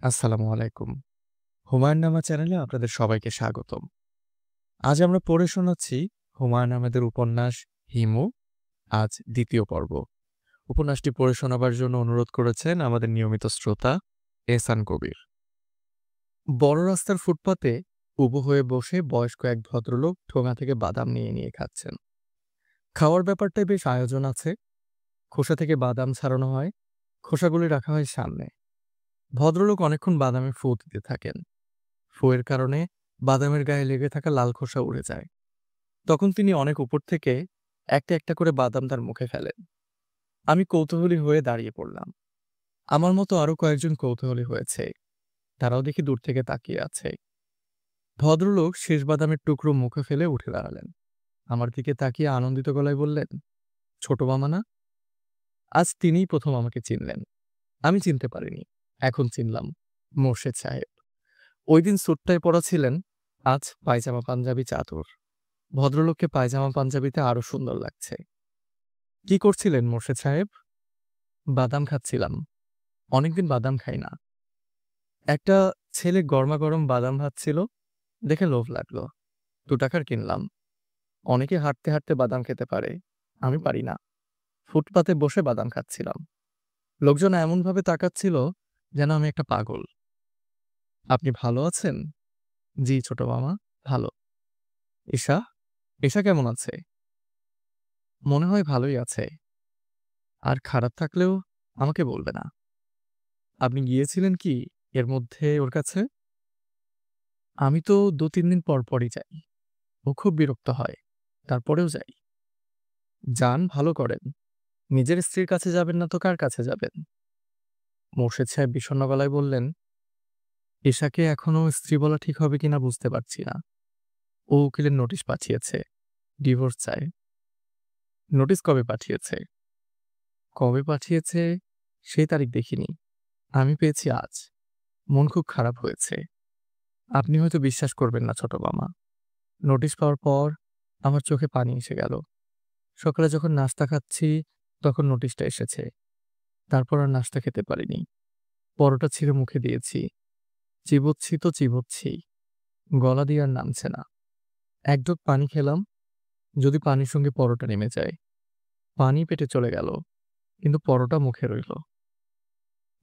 আসসালামু আলাইকুম। হুমায়ুন নামা চ্যানেলে আপনাদের সবাইকে স্বাগতম। আজ আমরা পড়ে শোনাচ্ছি হুমায়ুন আহমেদের উপন্যাস 'হিমু', আজ ২য় পর্ব। উপন্যাসটি পড়ে শোনাবার জন্য অনুরোধ করেছেন আমাদের নিয়মিত শ্রোতা এহসান কবির। বড় রাস্তার ফুটপাতে উবু হয়ে বসে বয়স্ক এক ভদ্রলোক ঠোঙা থেকে বাদাম নিয়ে নিয়ে খাচ্ছেন। খাওয়ার ব্যাপারটায় বেশ আয়োজন আছে। খোসা থেকে বাদাম ছাড়ানো হয়, খোসাগুলি রাখা হয় সামনে। ভদ্রলোক অনেকক্ষণ বাদামে ফু দিতে থাকেন। ফুয়ের কারণে বাদামের গায়ে লেগে থাকা লাল খোসা উড়ে যায়। তখন তিনি অনেক উপর থেকে একটা একটা করে বাদাম তার মুখে ফেলেন। আমি কৌতূহলী হয়ে দাঁড়িয়ে পড়লাম। আমার মতো আরো কয়েকজন কৌতূহলী হয়েছে। তারাও দেখি দূর থেকে তাকিয়ে আছে। ভদ্রলোক শেষ বাদামের টুকরো মুখে ফেলে উঠে দাঁড়ালেন। আমার দিকে তাকিয়ে আনন্দিত গলায় বললেন, ছোট মামা না? আজ তিনিই প্রথম আমাকে চিনলেন। আমি চিনতে পারিনি। এখন চিনলাম। মোর্শেদ সাহেব। ওই দিন স্যুটটায় পরা ছিলেন, আজ পায়জামা পাঞ্জাবি চাদর। ভদ্রলোককে পায়জামা পাঞ্জাবিতে আরো সুন্দর লাগছে। কি করছিলেন মোর্শেদ সাহেব? বাদাম খাচ্ছিলাম। অনেকদিন বাদাম খাই না। একটা ছেলে গরমাগরম বাদাম ভাজছিল, দেখে লোভ লাগলো। ৳2 কিনলাম। অনেকে হাঁটতে হাঁটতে বাদাম খেতে পারে, আমি পারি না। ফুটপাতে বসে বাদাম খাচ্ছিলাম। লোকজন এমনভাবে তাকাচ্ছিল যেন আমি একটা পাগল। আপনি ভালো আছেন? জি ছোট মামা, ভালো। ঈশা? ঈশা কেমন আছে? মনে হয় ভালোই আছে। আর খারাপ থাকলেও আমাকে বলবে না। আপনি গিয়েছিলেন কি এর মধ্যে ওর কাছে? আমি তো ২-৩ দিন পর পরই যাই। ও খুব বিরক্ত হয়। তারপরেও যাই। যান, ভালো করেন। নিজের স্ত্রীর কাছে যাবেন না তো কার কাছে যাবেন? মোর্শেদ সাহেব বিষণ্ণ গলায় বললেন, ঈশাকে এখনো স্ত্রী বলা ঠিক হবে কিনা বুঝতে পারছি না। ও উকিলের নোটিশ পাঠিয়েছে। ডিভোর্স চায়। নোটিশ কবে পাঠিয়েছে? কবে পাঠিয়েছে সেই তারিখ দেখিনি। আমি পেয়েছি আজ। মন খুব খারাপ হয়েছে। আপনি হয়তো বিশ্বাস করবেন না ছোট মামা। নোটিশ পাওয়ার পর আমার চোখে পানি এসে গেল। সকালে যখন নাস্তা খাচ্ছি তখন নোটিশটা এসেছে। তারপর আর নাস্তা খেতে পারিনি। পরোটা ছিঁড়ে মুখে দিয়েছি। চিবোচ্ছি তো চিবোচ্ছি। গলা দিয়ে আর নামছে না। এক ঢোক পানি খেলাম, যদি পানির সঙ্গে পরোটা নেমে যায়। পানি পেটে চলে গেল, কিন্তু পরোটা মুখে রইল।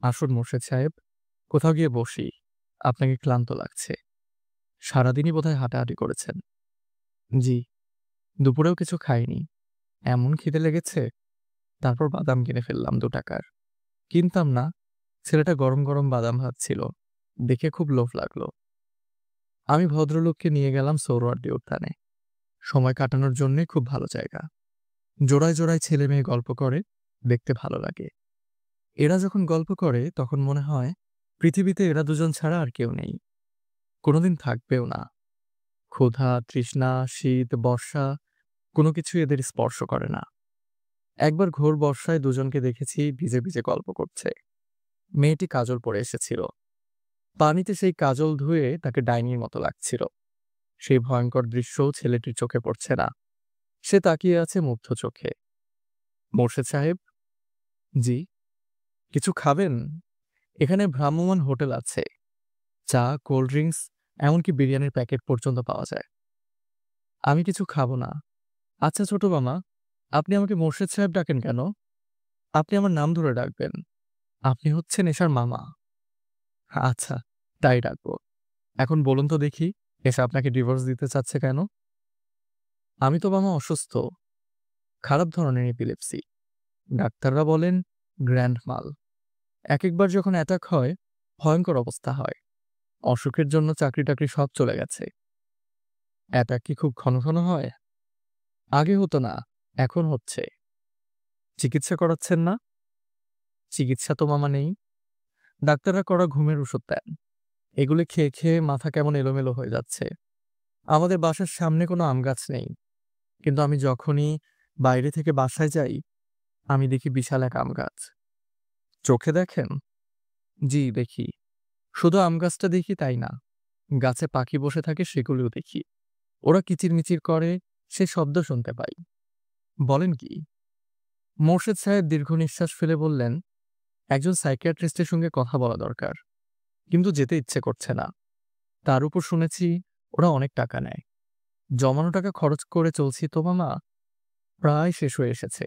আসুন মোর্শেদ সাহেব, কোথাও গিয়ে বসি। আপনাকে ক্লান্ত লাগছে। সারাদিনই বোধহয় হাঁটাহাঁটি করেছেন। জি, দুপুরেও কিছু খাইনি। এমন খিদে লেগেছে। তারপর বাদাম কিনে ফেললাম ৳2। কিনতাম না, ছেলেটা গরম গরম বাদাম ভাজছিল। দেখে খুব লোভ লাগলো। আমি ভদ্রলোককে নিয়ে গেলাম সোহরাওয়ার্দী উদ্যানে। সময় কাটানোর জন্যে খুব ভালো জায়গা। জোড়ায় জোড়ায় ছেলে মেয়ে গল্প করে, দেখতে ভালো লাগে। এরা যখন গল্প করে তখন মনে হয় পৃথিবীতে এরা দুজন ছাড়া আর কেউ নেই। কোনোদিন থাকবেও না। ক্ষুধা, তৃষ্ণা, শীত, বর্ষা কোনো কিছুই এদের স্পর্শ করে না। একবার ঘোর বর্ষায় দুজনকে দেখেছি ভিজে ভিজে গল্প করছে। মেয়েটি কাজল পরে এসেছিল। পানিতে সেই কাজল ধুয়ে তাকে ডাইনির মতো লাগছিল। সেই ভয়ঙ্কর দৃশ্যও ছেলেটির চোখে পড়ছে না। সে তাকিয়ে আছে মুগ্ধ চোখে। মোর্শেদ সাহেব? জি। কিছু খাবেন? এখানে ভ্রাম্যমাণ হোটেল আছে। চা, কোল্ড ড্রিঙ্কস, এমনকি বিরিয়ানির প্যাকেট পর্যন্ত পাওয়া যায়। আমি কিছু খাবো না। আচ্ছা ছোট মামা, আপনি আমাকে মোর্শেদ সাহেব ডাকেন কেন? আপনি আমার নাম ধরে ডাকবেন। আপনি হচ্ছেন এশার মামা। আচ্ছা, তাই ডাকবো। এখন বলুন তো দেখি, এসা আপনাকে ডিভোর্স দিতে চাচ্ছে কেন? আমি তো মামা অসুস্থ। খারাপ ধরনের এপিলেপসি। ডাক্তাররা বলেন গ্র্যান্ড মাল। একেকবার যখন অ্যাটাক হয়, ভয়ঙ্কর অবস্থা হয়। অসুখের জন্য চাকরি-টাকরি সব চলে গেছে। অ্যাটাক কি খুব ঘন ঘন হয়? আগে হতো না, এখন হচ্ছে। চিকিৎসা করাচ্ছেন না? চিকিৎসা তো মামা নেই। ডাক্তাররা কড়া ঘুমের ওষুধ দেন। এগুলো খেয়ে খেয়ে মাথা কেমন এলোমেলো হয়ে যাচ্ছে। আমাদের বাসার সামনে কোনো আম গাছ নেই। কিন্তু আমি যখনই বাইরে থেকে বাসায় যাই, আমি দেখি বিশাল এক আম গাছ। চোখে দেখেন? জি, দেখি। শুধু আম গাছটা দেখি তাই না। গাছে পাখি বসে থাকে সেগুলোও দেখি। ওরা কিচিরমিচির করে, সে শব্দ শুনতে পাই। বলেন কি? মোর্শেদ সাহেব দীর্ঘ নিঃশ্বাস ফেলে বললেন, একজন সাইকিয়াট্রিস্টের সঙ্গে কথা বলা দরকার। কিন্তু যেতে ইচ্ছে করছে না। তার উপর শুনেছি ওরা অনেক টাকা নেয়। জমানো টাকা খরচ করে চলছি তো মামা, প্রায় শেষ হয়ে এসেছে।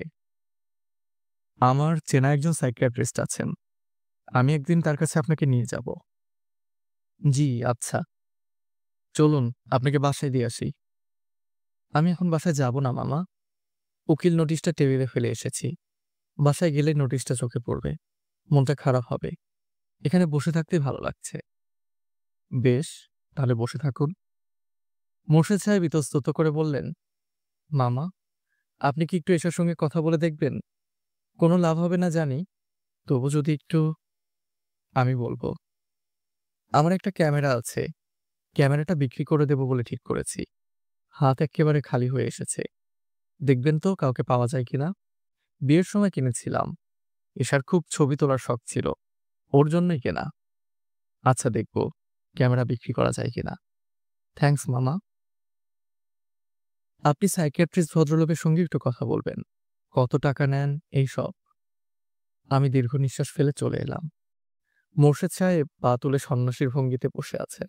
আমার চেনা একজন সাইকিয়াট্রিস্ট আছেন। আমি একদিন তার কাছে আপনাকে নিয়ে যাব। জি, আচ্ছা। চলুন আপনাকে বাসায় দিয়ে আসি। আমি এখন বাসায় যাব না মামা। উকিল নোটিশটা টেবিলে ফেলে এসেছি। বাসায় গেলে নোটিশটা চোখে পড়বে। মনটা খারাপ হবে। এখানে বসে থাকতেই ভালো লাগছে। বেশ, তাহলে বসে থাকুন। মোর্শেদ সাহেব ইতস্তত করে বললেন, মামা, আপনি কি একটু এসবের সঙ্গে কথা বলে দেখবেন? কোনো লাভ হবে না জানি, তবু যদি একটু। আমি বলব, আমার একটা ক্যামেরা আছে। ক্যামেরাটা বিক্রি করে দেব বলে ঠিক করেছি। হাত এক্কেবারে খালি হয়ে এসেছে। দেখবেন তো কাউকে পাওয়া যায় কিনা। বিয়ের সময় কিনেছিলাম। এশার খুব ছবি তোলার শখ ছিল। ওর জন্যই কেনা। আচ্ছা, দেখব ক্যামেরা বিক্রি করা যায় কিনা। থ্যাঙ্কস মামা। আপনি সাইকিয়াট্রিস্ট ভদ্রলোকের সঙ্গে একটু কথা বলবেন। কত টাকা নেন এইসব। আমি দীর্ঘ নিঃশ্বাস ফেলে চলে এলাম। মোর্শেদ সাহেব পা তুলে সন্ন্যাসীর ভঙ্গিতে বসে আছেন।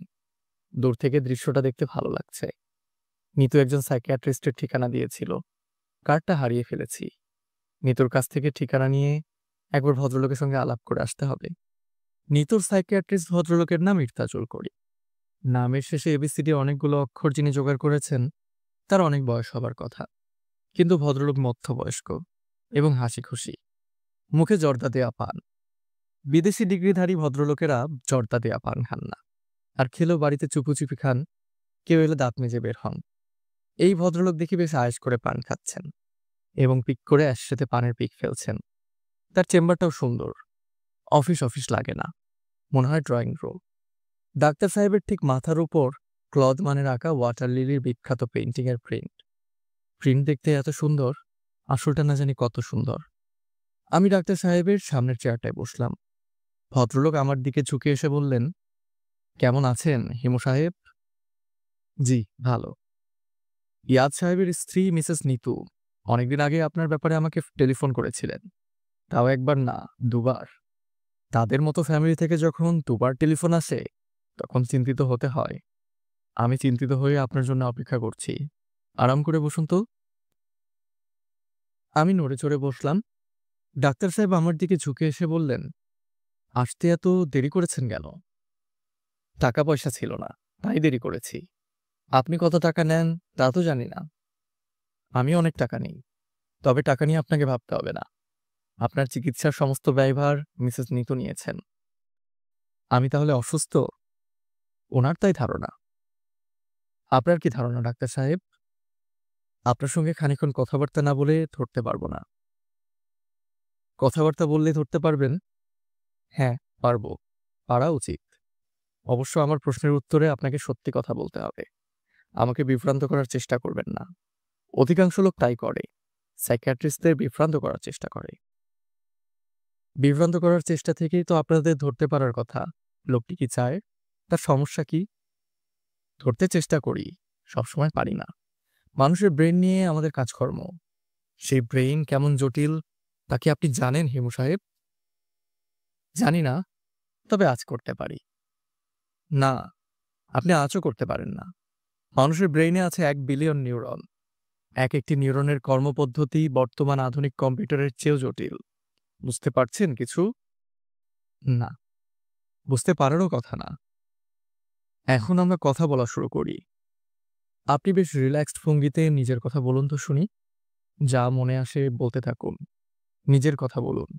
দূর থেকে দৃশ্যটা দেখতে ভালো লাগছে। নিতু একজন সাইকিয়াট্রিস্টের ঠিকানা দিয়েছিল। কার্ডটা হারিয়ে ফেলেছি। নিতুর কাছ থেকে ঠিকানা নিয়ে একবার ভদ্রলোকের সঙ্গে আলাপ করে আসতে হবে। নিতুর সাইকিয়াট্রিস্ট ভদ্রলোকের নাম ইরতাজুল করিম। নামের শেষে এবিসিডি অনেকগুলো অক্ষর যিনি জোগাড় করেছেন, তার অনেক বয়স হবার কথা। কিন্তু ভদ্রলোক মধ্যবয়স্ক এবং হাসি খুশি। মুখে জর্দা দেয়া পান। বিদেশি ডিগ্রিধারী ভদ্রলোকেরা জর্দা দেয়া পান খান না, আর খেলেও বাড়িতে চুপি খান। কেউ এলে দাঁত মেজে বের হন। এই ভদ্রলোক দেখি বেশ আয়েশ করে পান খাচ্ছেন এবং পিক করে একসাথে পানের পিক ফেলছেন। তার চেম্বারটাও সুন্দর। অফিস অফিস লাগে না, মনে হয় ড্রয়িং রুম। ডাক্তার সাহেবের ঠিক মাথার উপর ক্লদমানের আঁকা ওয়াটার লিলির বিখ্যাত পেইন্টিংয়ের প্রিন্ট। প্রিন্ট দেখতে এত সুন্দর, আসলটা না জানি কত সুন্দর। আমি ডাক্তার সাহেবের সামনের চেয়ারটায় বসলাম। ভদ্রলোক আমার দিকে ঝুঁকে এসে বললেন, কেমন আছেন হিমু সাহেব? জি, ভালো। ইয়াদ সাহেবের স্ত্রী মিসেস নিতু অনেকদিন আগে আপনার ব্যাপারে আমাকে টেলিফোন করেছিলেন। তাও একবার না, দুবার। তাদের মতো ফ্যামিলি থেকে যখন দুবার টেলিফোন আসে, তখন চিন্তিত হতে হয়। আমি চিন্তিত হয়ে আপনার জন্য অপেক্ষা করছি। আরাম করে বসুন তো। আমি নড়ে চড়ে বসলাম। ডাক্তার সাহেব আমার দিকে ঝুঁকে এসে বললেন, আসতে এত দেরি করেছেন কেন? টাকা পয়সা ছিল না, তাই দেরি করেছি। আপনি কত টাকা নেন তা তো জানি না। আমি অনেক টাকা নেই, তবে টাকা নিয়ে আপনাকে ভাবতে হবে না। আপনার চিকিৎসার সমস্ত ব্যয়ভার মিসেস নিতু নিয়েছেন। আমি তাহলে অসুস্থ? ওনার তাই ধারণা। আপনার কি ধারণা ডাক্তার সাহেব? আপনার সঙ্গে খানিকক্ষণ কথাবার্তা না বলে ধরতে পারবো না। কথাবার্তা বললে ধরতে পারবেন? হ্যাঁ, পারবো। পারা উচিত। অবশ্য আমার প্রশ্নের উত্তরে আপনাকে সত্যি কথা বলতে হবে। আমাকে বিভ্রান্ত করার চেষ্টা করবেন না। অধিকাংশ লোক তাই করে। সাইকিয়াট্রিস্টদের বিভ্রান্ত করার চেষ্টা করে। বিভ্রান্ত করার চেষ্টা থেকেই তো আপনাদের ধরতে পারার কথা। লোকটি কি চায়? তার সমস্যা কি? ধরতে চেষ্টা করি, সবসময় পারি না। মানুষের ব্রেন নিয়ে আমাদের কাজকর্ম। সেই ব্রেইন কেমন জটিল তা কি আপনি জানেন হিমু সাহেব? জানি না, তবে আজ করতে পারি। না, আপনি আজও করতে পারেন না। মানুষের ব্রেইনে আছে 1 বিলিয়ন নিউরন। এক একটি নিউরনের কর্মপদ্ধতি বর্তমান আধুনিক কম্পিউটারের চেয়েও জটিল। বুঝতে পারছেন কিছু? না, বুঝতে পারারও কথা না। এখন আমরা কথা বলা শুরু করি। আপনি বেশ রিল্যাক্সড ভঙ্গিতে নিজের কথা বলুন তো শুনি। যা মনে আসে বলতে থাকুন। নিজের কথা বলুন।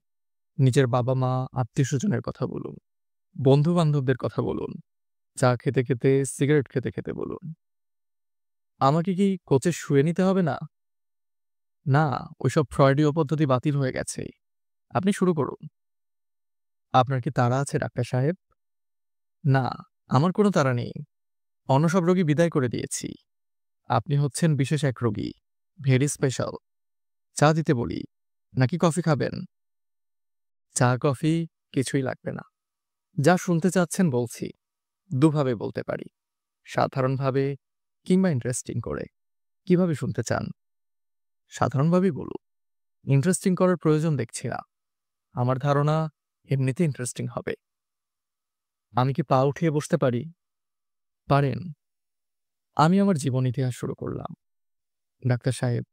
নিজের বাবা-মা, আত্মীয়স্বজনের কথা বলুন। বন্ধু-বান্ধবদের কথা বলুন। চা খেতে খেতে, সিগারেট খেতে খেতে বলুন। আমাকে কি কোচে শুয়ে নিতে হবে না? না, ওইসব ফ্রয়েডীয় পদ্ধতি বাতিল হয়ে গেছে। আপনি শুরু করুন। আপনার কি তাড়া আছে ডাক্তার সাহেব? না, আমার কোনো তাড়া নেই। অন্য সব রোগী বিদায় করে দিয়েছি। আপনি হচ্ছেন বিশেষ এক রোগী। Very special. চা দিতে বলি, নাকি কফি খাবেন? চা কফি কিছুই লাগবে না। যা শুনতে চাচ্ছেন বলছি। দুভাবে বলতে পারি, সাধারণভাবে কিংবা ইন্টারেস্টিং করে। কিভাবে শুনতে চান? সাধারণভাবেই বলুন। ইন্টারেস্টিং করার প্রয়োজন দেখছি না। আমার ধারণা এমনিতে ইন্টারেস্টিং হবে। আমি কি পা উঠিয়ে বসতে পারি? পারেন। আমি আমার জীবন ইতিহাস শুরু করলাম। ডাক্তার সাহেব,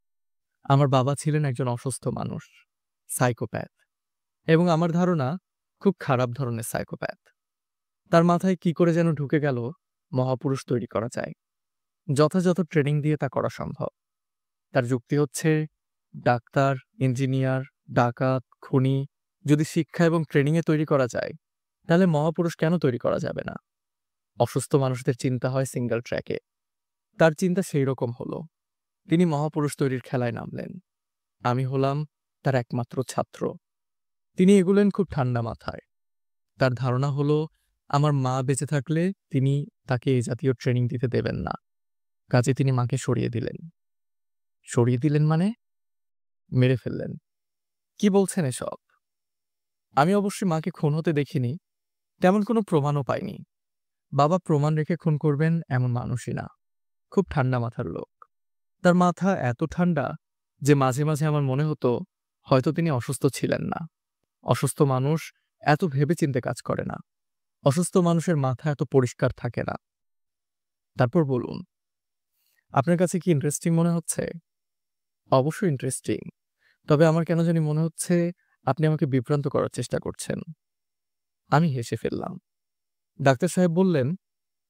আমার বাবা ছিলেন একজন অসুস্থ মানুষ, সাইকোপ্যাথ, এবং আমার ধারণা খুব খারাপ ধরনের সাইকোপ্যাথ। তার মাথায় কি করে যেন ঢুকে গেল মহাপুরুষ তৈরি করা যায়। যথাযথ ট্রেনিং দিয়ে তা করা সম্ভব। তার যুক্তি হচ্ছে, ডাক্তার, ইঞ্জিনিয়ার, ডাকাত, খুনি যদি শিক্ষা এবং ট্রেনিংয়ে তৈরি করা যায়, তাহলে মহাপুরুষ কেন তৈরি করা যাবে না? অসুস্থ মানুষদের চিন্তা হয় সিঙ্গেল ট্র্যাকে। তার চিন্তা সেই রকম হলো। তিনি মহাপুরুষ তৈরির খেলায় নামলেন। আমি হলাম তার একমাত্র ছাত্র। তিনি এগুলেন খুব ঠান্ডা মাথায়। তার ধারণা হলো, আমার মা বেঁচে থাকলে তিনি তাকে এই জাতীয় ট্রেনিং দিতে দেবেন না। কাজে তিনি মাকে সরিয়ে দিলেন। সরিয়ে দিলেন মানে? মেরে ফেললেন। কি বলছেন এসব? আমি অবশ্যই মাকে খুন হতে দেখিনি, তেমন কোনো প্রমাণও পাইনি। বাবা প্রমাণ রেখে খুন করবেন এমন মানুষই না। খুব ঠান্ডা মাথার লোক। তার মাথা এত ঠান্ডা যে মাঝে মাঝে আমার মনে হতো হয়তো তিনি অসুস্থ ছিলেন না। অসুস্থ মানুষ এত ভেবেচিন্তে কাজ করে না। অসুস্থ মানুষের মাথা এত পরিষ্কার থাকে না। তারপর বলুন, আপনার কাছে কি ইন্টারেস্টিং মনে হচ্ছে? অবশ্যই ইন্টারেস্টিং। তবে আমার কেন জানি মনে হচ্ছে আপনি আমাকে বিভ্রান্ত করার চেষ্টা করছেন। আমি হেসে ফেললাম। ডাক্তার সাহেব বললেন,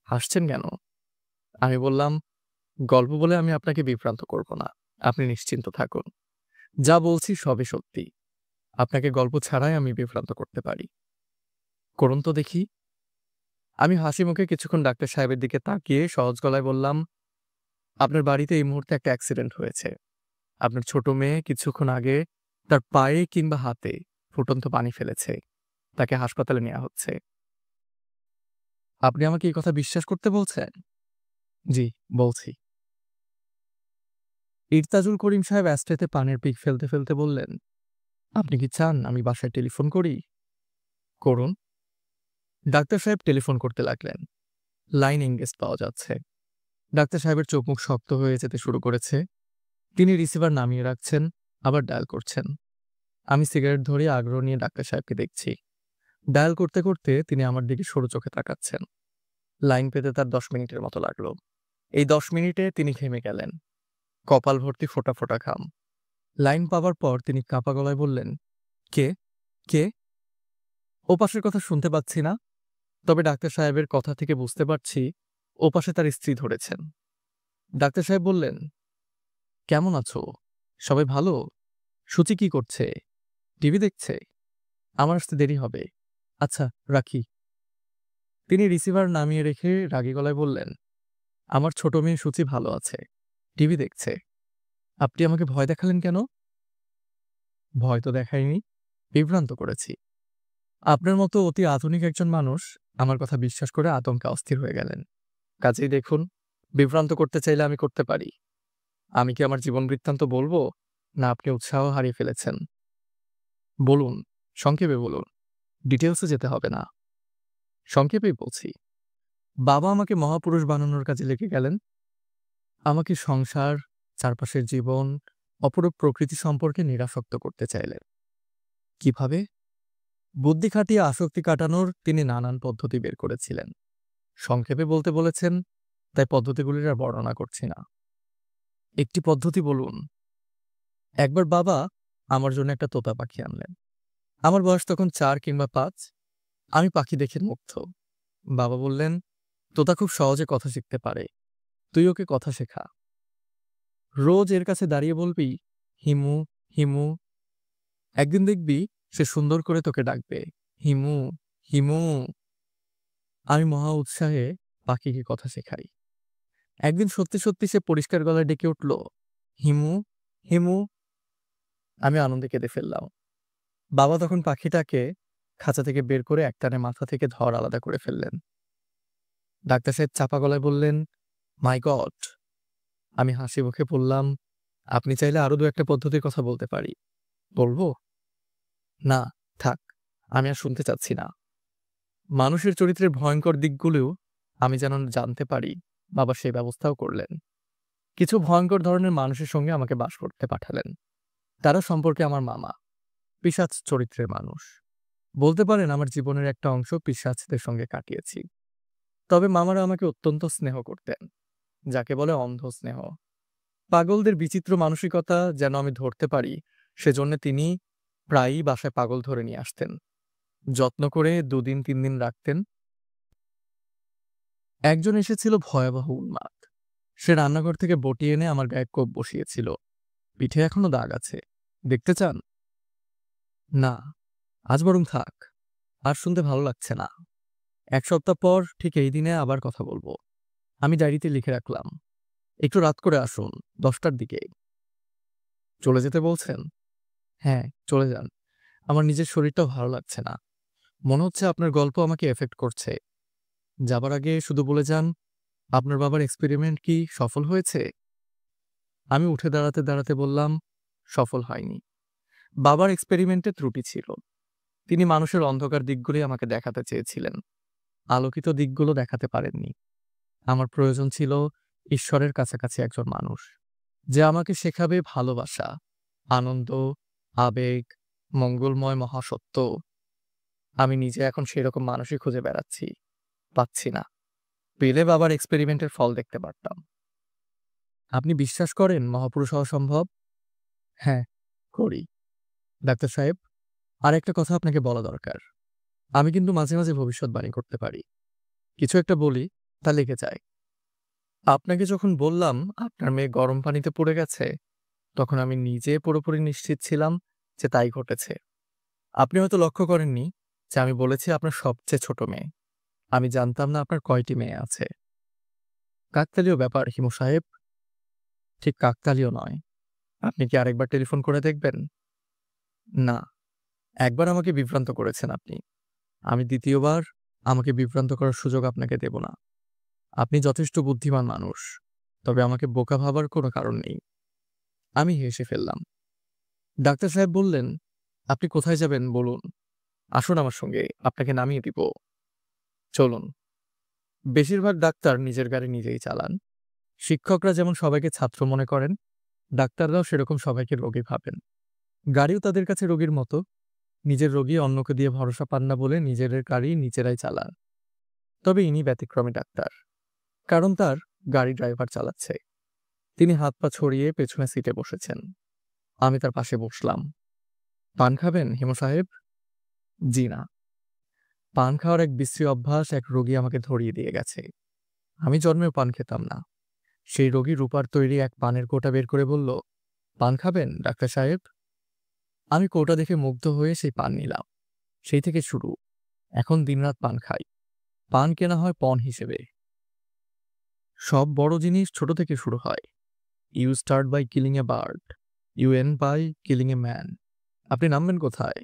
হাসছেন কেন? আমি বললাম, গল্প বলে আমি আপনাকে বিভ্রান্ত করব না। আপনি নিশ্চিন্ত থাকুন। যা বলছি সবই সত্যি। আপনাকে গল্প ছাড়াই আমি বিভ্রান্ত করতে পারি। করুন তো দেখি। আমি হাসি মুখে কিছুক্ষণ ডাক্তার সাহেবের দিকে তাকিয়ে সহজ গলায় বললাম, আপনার বাড়িতে এই মুহূর্তে একটা অ্যাক্সিডেন্ট হয়েছে। আপনার ছোট মেয়ে কিছুক্ষণ আগে তার পায়ে কিংবা হাতে ফুটন্ত পানি ফেলেছে। তাকে হাসপাতালে নেওয়া হচ্ছে। আপনি আমাকে এই কথা বিশ্বাস করতে বলছেন? জি, বলছি। ইরতাজুল করিম সাহেব অ্যাস্ট্রেতে পানের পিক ফেলতে ফেলতে বললেন, আপনি কি চান আমি বাসায় টেলিফোন করি? করুন। ডাক্তার সাহেব টেলিফোন করতে লাগলেন। লাইন এঙ্গেজ পাওয়া যাচ্ছে। ডাক্তার সাহেবের চোখ মুখ শক্ত হয়ে যেতে শুরু করেছে। তিনি রিসিভার নামিয়ে রাখছেন, আবার ডায়াল করছেন। আমি সিগারেট ধরে আগ্রহ নিয়ে ডাক্তার সাহেবকে দেখছি। ডায়াল করতে করতে তিনি আমার দিকে সরু চোখে তাকাচ্ছেন। লাইন পেতে তার 10 মিনিটের মতো লাগলো। এই 10 মিনিটে তিনি ঘেমে গেলেন। কপাল ভর্তি ফোঁটা ফোঁটা ঘাম। লাইন পাবার পর তিনি কাঁপা গলায় বললেন, কে? কে? ওপাশের কথা শুনতে পাচ্ছি না, তবে ডাক্তার সাহেবের কথা থেকে বুঝতে পারছি ওপাশে তার স্ত্রী ধরেছেন। ডাক্তার সাহেব বললেন, কেমন আছো? সবাই ভালো? সূচি কি করছে? টিভি দেখছে? আমার আসতে দেরি হবে। আচ্ছা, রাখি। তিনি রিসিভার নামিয়ে রেখে রাগী গলায় বললেন, আমার ছোট মেয়ে সূচি ভালো আছে, টিভি দেখছে। আপনি আমাকে ভয় দেখালেন কেন? ভয় তো দেখাইনি, বিভ্রান্ত করেছি। আপনার মতো অতি আধুনিক একজন মানুষ আমার কথা বিশ্বাস করে আতঙ্কে অস্থির হয়ে গেলেন। কাজেই দেখুন, বিভ্রান্ত করতে চাইলে আমি করতে পারি। আমি কি আমার জীবন বৃত্তান্ত বলবো, না আপনি উৎসাহ হারিয়ে ফেলেছেন? বলুন, সংক্ষেপে বলুন। ডিটেলসে যেতে হবে না। সংক্ষেপেই বলছি। বাবা আমাকে মহাপুরুষ বানানোর কাজে লেগে গেলেন। আমাকে সংসার, চারপাশের জীবন, অপরূপ প্রকৃতি সম্পর্কে নিরাসক্ত করতে চাইলেন। কিভাবে? বুদ্ধি খাটিয়ে আসক্তি কাটানোর তিনি নানান পদ্ধতি বের করেছিলেন। সংক্ষেপে বলতে বলেছেন, তাই পদ্ধতিগুলির আর বর্ণনা করছি না। একটি পদ্ধতি বলুন। একবার বাবা আমার জন্য একটা তোতা পাখি আনলেন। আমার বয়স তখন 4 কিংবা 5। আমি পাখি দেখে মুগ্ধ। বাবা বললেন, তোতা খুব সহজে কথা শিখতে পারে, তুই ওকে কথা শেখা। রোজ এর কাছে দাঁড়িয়ে বলবি, হিমু, হিমু। একদিন দেখবি সে সুন্দর করে তোকে ডাকবে, হিমু, হিমু। আমি মহা উৎসাহে পাখিকে কথা শেখাই। একদিন সত্যি সত্যি সে পরিষ্কার গলায় ডেকে উঠল, হিমু, হিমু। আমি আনন্দে কেঁদে ফেললাম। বাবা তখন পাখিটাকে খাঁচা থেকে বের করে একটানে মাথা থেকে ধর আলাদা করে ফেললেন। ডাক্তার সাহেব চাপা গলায় বললেন, মাই গড। আমি হাসি মুখে বললাম, আপনি চাইলে আরো 2-1টা পদ্ধতির কথা বলতে পারি। বলবো? না, থাক, আমি আর শুনতে চাচ্ছি না। মানুষের চরিত্রের ভয়ঙ্কর দিকগুলোও আমি যেন জানতে পারি, বাবা সেই ব্যবস্থাও করলেন। কিছু ভয়ঙ্কর ধরনের মানুষের সঙ্গে আমাকে বাস করতে পাঠালেন। তারা সম্পর্কে আমার মামা, পিশাচ চরিত্রের মানুষ। বলতে পারেন আমার জীবনের একটা অংশ পিশাচদের সঙ্গে কাটিয়েছি। তবে মামারা আমাকে অত্যন্ত স্নেহ করতেন, যাকে বলে অন্ধ স্নেহ। পাগলদের বিচিত্র মানসিকতা যেন আমি ধরতে পারি, সেজন্য তিনি প্রায়ই বাসায় পাগল ধরে নিয়ে আসতেন। যত্ন করে ২ দিন ৩ দিন রাখতেন। একজন এসেছিল ভয়াবহ উন্মাদ। সে রান্নাঘর থেকে বটি এনে আমার গায়ে কোপ বসিয়েছিল। পিঠে এখনো দাগ আছে। দেখতে চান? না, আজ বরং থাক। আর শুনতে ভালো লাগছে না। ১ সপ্তাহ পর ঠিক এই দিনে আবার কথা বলবো। আমি ডায়েরিতে লিখে রাখলাম, একটু রাত করে আসুন, ১০টার দিকে। চলে যেতে বলছেন? হ্যাঁ, চলে যান। আমার নিজের শরীরটাও ভালো লাগছে না। মনে হচ্ছে আপনার গল্প আমাকে এফেক্ট করছে। যাবার আগে শুধু বলে যান, আপনার বাবার এক্সপেরিমেন্ট কি সফল হয়েছে? আমি উঠে দাঁড়াতে দাঁড়াতে বললাম, সফল হয়নি। বাবার এক্সপেরিমেন্টে ত্রুটি ছিল। তিনি মানুষের অন্ধকার দিকগুলোই আমাকে দেখাতে চেয়েছিলেন, আলোকিত দিকগুলো দেখাতে পারেননি। আমার প্রয়োজন ছিল ঈশ্বরের কাছাকাছি একজন মানুষ, যে আমাকে শেখাবে ভালোবাসা, আনন্দ, আবেগ, মঙ্গলময় মহাসত্য। আমি নিজে এখন সেরকম মানুষই খুঁজে বেড়াচ্ছি, পাচ্ছি না। পেলে বাবার এক্সপেরিমেন্টের ফল দেখতে পারতাম। আপনি বিশ্বাস করেন মহাপুরুষ হওয়া সম্ভব? হ্যাঁ, করি। ডাক্তার সাহেব, আর একটা কথা আপনাকে বলা দরকার। আমি কিন্তু মাঝে মাঝে ভবিষ্যৎবাণী করতে পারি। কিছু একটা বলি, তা লেগে যায়। আপনাকে যখন বললাম আপনার মেয়ে গরম পানিতে পড়ে গেছে, তখন আমি নিজে পুরোপুরি নিশ্চিত ছিলাম যে তাই ঘটেছে। আপনি হয়তো লক্ষ্য করেননি যে আমি বলেছি আপনার সবচেয়ে ছোট মেয়ে। আমি জানতাম না আপনার কয়টি মেয়ে আছে। কাকতালীয় ব্যাপার হিমু সাহেব। ঠিক কাকতালীয় নয়। আপনি কি আরেকবার টেলিফোন করে দেখবেন? না, একবার আমাকে বিভ্রান্ত করেছেন আপনি। আমি দ্বিতীয়বার আমাকে বিভ্রান্ত করার সুযোগ আপনাকে দেব না। আপনি যথেষ্ট বুদ্ধিমান মানুষ, তবে আমাকে বোকা ভাবার কোনো কারণ নেই। আমি হেসে ফেললাম। ডাক্তার সাহেব বললেন, আপনি কোথায় যাবেন বলুন। আসুন আমার সঙ্গে, আপনাকে নামিয়ে দিব। চলুন। বেশিরভাগ ডাক্তার নিজের গাড়ি নিজেই চালান। শিক্ষকরা যেমন সবাইকে ছাত্র মনে করেন, ডাক্তাররাও সেরকম সবাইকে রোগী ভাবেন। গাড়িও তাদের কাছে রোগীর মতো। নিজের রোগী অন্যকে দিয়ে ভরসা পান না বলে নিজের গাড়ি নিজেরাই চালান। তবে ইনি ব্যতিক্রমী ডাক্তার, কারণ তার গাড়ি ড্রাইভার চালাচ্ছে। তিনি হাত পা ছড়িয়ে পেছনে সিটে বসেছেন। আমি তার পাশে বসলাম। পান খাবেন হিমু সাহেব? জি না। পান খাওয়ার এক বিশ্রী অভ্যাস এক রোগী আমাকে ধরিয়ে দিয়ে গেছে। আমি জন্মেও পান খেতাম না। সেই রোগী রূপার তৈরি এক পানের কৌটা বের করে বলল, পান খাবেন ডাক্তার সাহেব? আমি কৌটা দেখে মুগ্ধ হয়ে সেই পান নিলাম। সেই থেকে শুরু। এখন দিনরাত পান খাই। পান কেনা হয় পণ হিসেবে। সব বড় জিনিস ছোট থেকে শুরু হয়। You start by killing a bird, you end by killing a man. আপনি নামবেন কোথায়?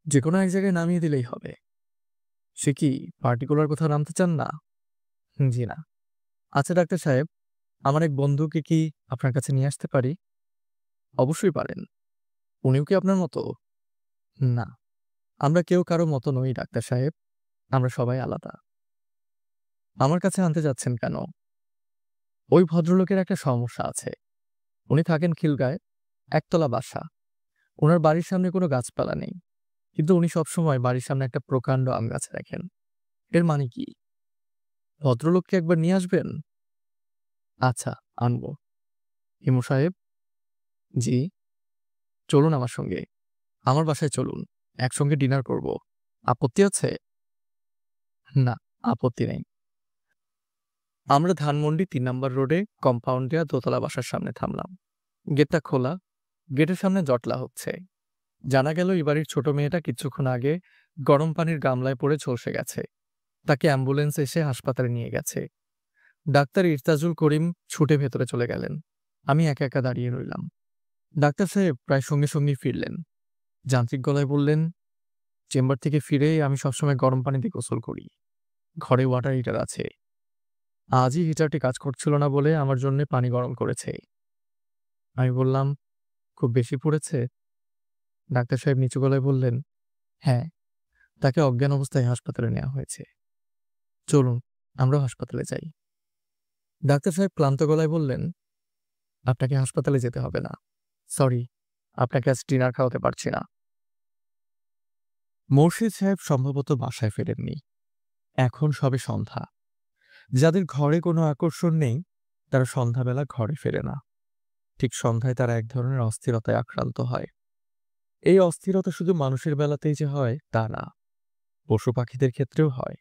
যে কোনো এক জায়গায় নামিয়ে দিলেই হবে। সে কি পার্টিকুলার কোথাও নামতে চান না? জি না। আচ্ছা ডাক্তার সাহেব, আমার এক বন্ধুকে কি আপনার কাছে নিয়ে আসতে পারি? অবশ্যই পারেন। উনিও কি আপনার মতো? না, আমরা কেউ কারো মতো নই ডাক্তার সাহেব। আমরা সবাই আলাদা। আমার কাছে আনতে যাচ্ছেন কেন? ওই ভদ্রলোকের একটা সমস্যা আছে। উনি থাকেন খিলগাঁয়, একতলা বাসা। ওনার বাড়ির সামনে কোনো গাছপালা নেই, কিন্তু উনি সবসময় বাড়ির সামনে একটা প্রকাণ্ড আম গাছ রাখেন। এর মানে কি? ভদ্রলোককে একবার নিয়ে আসবেন? আচ্ছা, আনবো। হিমু সাহেব? জি। চলুন আমার সঙ্গে। আমার বাসায় চলুন। একসঙ্গে ডিনার করব। আপত্তি আছে? না, আপত্তি নেই। আমরা ধানমন্ডি ৩ নম্বর রোডে কম্পাউন্ড দেয়া দোতলা বাসার সামনে থামলাম। গেটটা খোলা। গেটের সামনে জটলা হচ্ছে। জানা গেল এই বাড়ির ছোট মেয়েটা কিছুক্ষণ আগে গরম পানির গামলায় পড়ে ঝলসে গেছে। তাকে অ্যাম্বুলেন্স এসে হাসপাতালে নিয়ে গেছে। ডাক্তার ইরতাজুল করিম ছুটে ভেতরে চলে গেলেন। আমি একা একা দাঁড়িয়ে রইলাম। ডাক্তার সাহেব প্রায় সঙ্গে সঙ্গেই ফিরলেন। যান্ত্রিক গলায় বললেন, চেম্বার থেকে ফিরে আমি সবসময় গরম পানিতে গোসল করি। ঘরে ওয়াটার হিটার আছে। আজই হিটারটি কাজ করছিল না বলে আমার জন্য পানি গরম করেছে। আমি বললাম, খুব বেশি পড়েছে? ডাক্তার সাহেব নিচু গলায় বললেন, হ্যাঁ, তাকে অজ্ঞান অবস্থায় হাসপাতালে নেওয়া হয়েছে। চলুন, আমরাও হাসপাতালে যাই। ডাক্তার সাহেব ক্লান্ত গলায় বললেন, আপনাকে হাসপাতালে যেতে হবে না। সরি, আপনাকে আজ ডিনার খাওয়াতে পারছি না। মোর্শেদ সাহেব সম্ভবত বাসায় ফেরেননি। এখন সবে সন্ধ্যা। যাদের ঘরে কোনো আকর্ষণ নেই তারা সন্ধ্যাবেলা ঘরে ফেরে না। ঠিক সন্ধ্যায় তারা এক ধরনের অস্থিরতায় আক্রান্ত হয়। এই অস্থিরতা শুধু মানুষের বেলাতেই যে হয় তা না, পশু পাখিদের ক্ষেত্রেও হয়।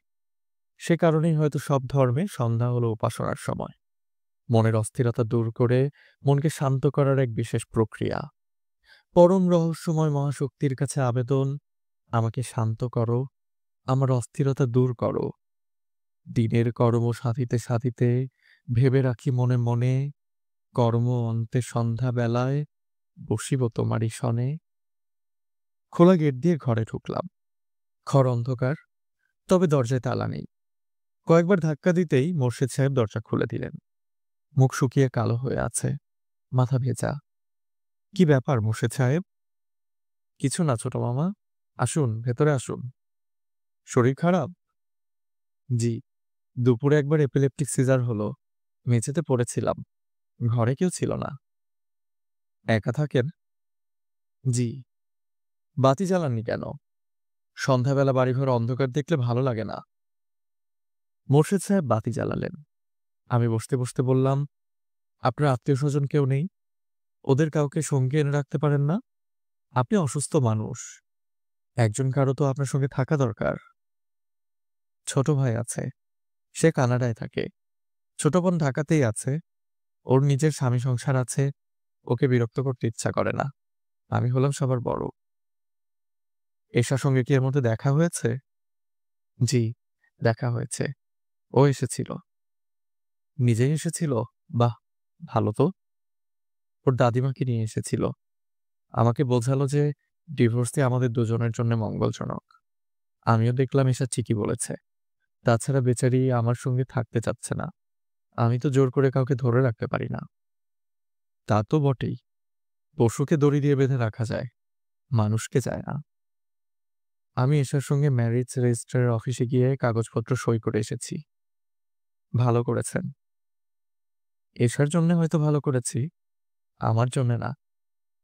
সে কারণেই হয়তো সব ধর্মে সন্ধ্যা হলো উপাসনার সময়। মনের অস্থিরতা দূর করে মনকে শান্ত করার এক বিশেষ প্রক্রিয়া। পরম রহস্যময় মহাশক্তির কাছে আবেদন, আমাকে শান্ত করো, আমার অস্থিরতা দূর করো। দিনের কর্ম সাধিতে সাধিতে ভেবে রাখি মনে মনে, কর্ম অন্তে সন্ধ্যাবেলায় বসিব তোমারই সনে। খোলা গেট দিয়ে ঘরে ঢুকলাম। ঘর অন্ধকার, তবে দরজায় তালা নেই। কয়েকবার ধাক্কা দিতেই মোর্শেদ সাহেব দরজা খুলে দিলেন। মুখ শুকিয়ে কালো হয়ে আছে, মাথা ভেজা। কি ব্যাপার মোর্শেদ সাহেব? কিছু না ছোট মামা, আসুন ভেতরে আসুন। শরীর খারাপ? জি, দুপুরে একবার এপিলেপটিক সিজার হলো, মেঝেতে পড়েছিলাম, ঘরে কেউ ছিল না। একা থাকেন? জি। বাতি জ্বালাননি কেন? সন্ধ্যাবেলা বাড়িঘর অন্ধকার দেখলে ভালো লাগে না। মোর্শেদ সাহেব বাতি জ্বালালেন। আমি বসতে বসতে বললাম, আপনার আত্মীয় স্বজন কেউ নেই? ওদের কাউকে সঙ্গে এনে রাখতে পারেন না? আপনি অসুস্থ মানুষ, একজন কারো তো আপনার সঙ্গে থাকা দরকার। ছোট ভাই আছে, সে কানাডায় থাকে। ছোট বোন ঢাকাতেই আছে, ওর নিজের স্বামী সংসার আছে, ওকে বিরক্ত করতে ইচ্ছা করে না। আমি হলাম সবার বড়। এশার সঙ্গে কি এর মধ্যে দেখা হয়েছে? জি, দেখা হয়েছে। ও এসেছিল। নিজেই এসেছিল? বাহ, ভালো তো। ওর দাদিমাকে নিয়ে এসেছিল। আমাকে বোঝালো যে ডিভোর্সই আমাদের দুজনের জন্য মঙ্গলজনক। আমিও দেখলাম এসা ঠিকই বলেছে। তাছাড়া বেচারি আমার সঙ্গে থাকতে চাচ্ছে না। আমি তো জোর করে কাউকে ধরে রাখতে পারি না। তা তো বটেই, পশুকে দড়ি দিয়ে বেঁধে রাখা যায়, মানুষকে যায় না। আমি এশার সঙ্গে ম্যারেজ রেজিস্ট্রারের অফিসে গিয়ে কাগজপত্র সই করে এসেছি। ভালো করেছেন। এশার জন্য হয়তো ভালো করেছি, আমার জন্য না।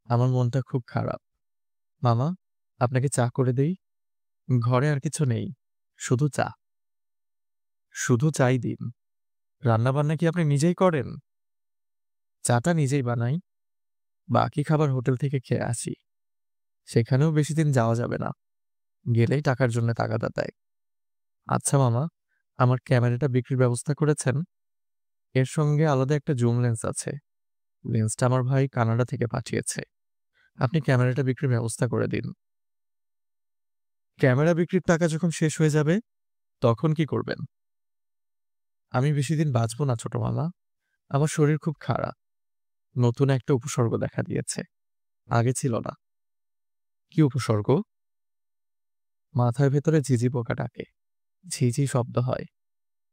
আমার মনটা খুব খারাপ। মামা, আপনাকে চা করে দেই? ঘরে আর কিছু নেই, শুধু চা। শুধু চাই দিন। রান্না বান্না কি আপনি নিজেই করেন? চাটা নিজেই বানাই, বাকি খাবার হোটেল থেকে খেয়ে আসি। সেখানেও বেশি দিন যাওয়া যাবে না, গেলেই টাকার জন্য তাগাদা দেয়। আচ্ছা মামা, আমার ক্যামেরাটা বিক্রির ব্যবস্থা করেছেন? এর সঙ্গে আলাদা একটা জুম লেন্স আছে। লেন্সটা আমার ভাই কানাডা থেকে পাঠিয়েছে। আপনি ক্যামেরাটা বিক্রির ব্যবস্থা করে দিন। ক্যামেরা বিক্রির টাকা যখন শেষ হয়ে যাবে তখন কি করবেন? আমি বেশি দিন বাঁচব না ছোট মামা। আমার শরীর খুব খারাপ, নতুন একটা উপসর্গ দেখা দিয়েছে, আগে ছিল না। কি উপসর্গ? মাথার ভেতরে ঝিঝি পোকা ডাকে, ঝিঝি শব্দ হয়।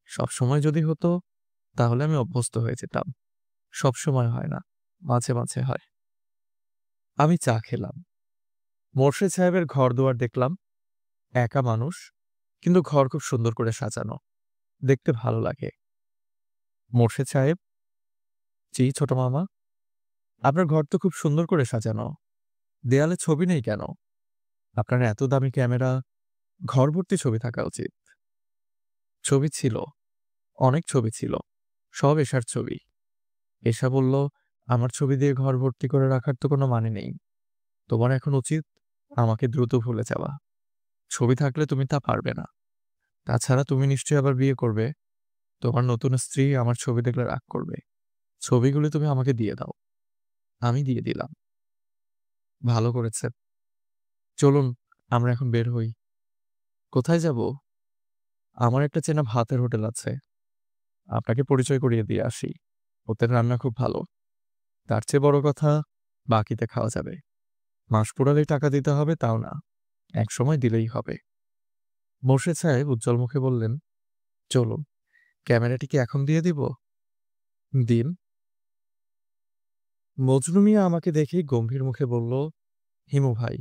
সবসময় যদি হতো তাহলে আমি অভ্যস্ত হয়ে যেতাম। সব সময় হয় না, মাঝে মাঝে হয়। আমি চা খেলাম। মোর্শেদ সাহেবের ঘর দুয়ার দেখলাম। একা মানুষ, কিন্তু ঘর খুব সুন্দর করে সাজানো, দেখতে ভালো লাগে। মোর্শেদ সাহেব? জি ছোট মামা? আপনার ঘর তো খুব সুন্দর করে সাজানো, দেয়ালে ছবি নেই কেন? আপনার এত দামি ক্যামেরা, ঘর ভর্তি ছবি থাকা উচিত। ছবি ছিল, অনেক ছবি ছিল, সব এশার ছবি। এশা বলল, আমার ছবি দিয়ে ঘর ভর্তি করে রাখার তো কোনো মানে নেই। তোমার এখন উচিত আমাকে দ্রুত ভুলে যাওয়া। ছবি থাকলে তুমি তা পারবে না। তাছাড়া তুমি নিশ্চয়ই আবার বিয়ে করবে। তোমার নতুন স্ত্রী আমার ছবি দেখলে রাগ করবে। ছবিগুলি তুমি আমাকে দিয়ে দাও। আমি দিয়ে দিলাম। ভালো করেছে। চলুন, আমরা এখন বের হই। কোথায় যাব? আমার একটা চেনা ভাতের হোটেল আছে, আপনাকে পরিচয় করিয়ে দিয়ে আসি। ওদের রান্না খুব ভালো। তার চেয়ে বড় কথা, বাকিতে খাওয়া যাবে। মাস পুরালেই টাকা দিতে হবে তাও না, এক সময় দিলেই হবে। মোর্শেদ সাহেব উজ্জ্বল মুখে বললেন, চলুন। ক্যামেরাটি কি এখন দিয়ে দিব? দিন। মজনু মিয়া আমাকে দেখেই গম্ভীর মুখে বলল, হিমু ভাই,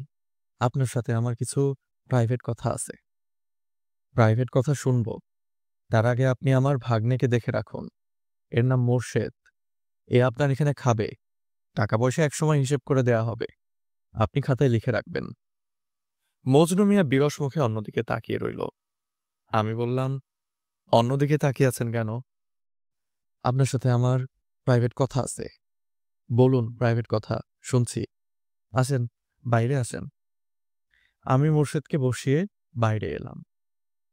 আপনার সাথে আমার কিছু প্রাইভেট কথা আছে। প্রাইভেট কথা শুনবো, তার আগে আপনি আমার ভাগ্নেকে দেখে রাখুন। এর নাম মোর্শেদ। এ আপনার এখানে খাবে, টাকা পয়সা একসময় হিসেব করে দেয়া হবে, আপনি খাতায় লিখে রাখবেন। মজনু মিয়া বিরস মুখে অন্যদিকে তাকিয়ে রইল। আমি বললাম, অন্যদিকে তাকিয়ে আছেন কেন? আপনার সাথে আমার প্রাইভেট কথা আছে। বলুন, প্রাইভেট কথা, শুনছি। আসেন, বাইরে আসেন। আমি মোর্শেদকে বসিয়ে বাইরে এলাম।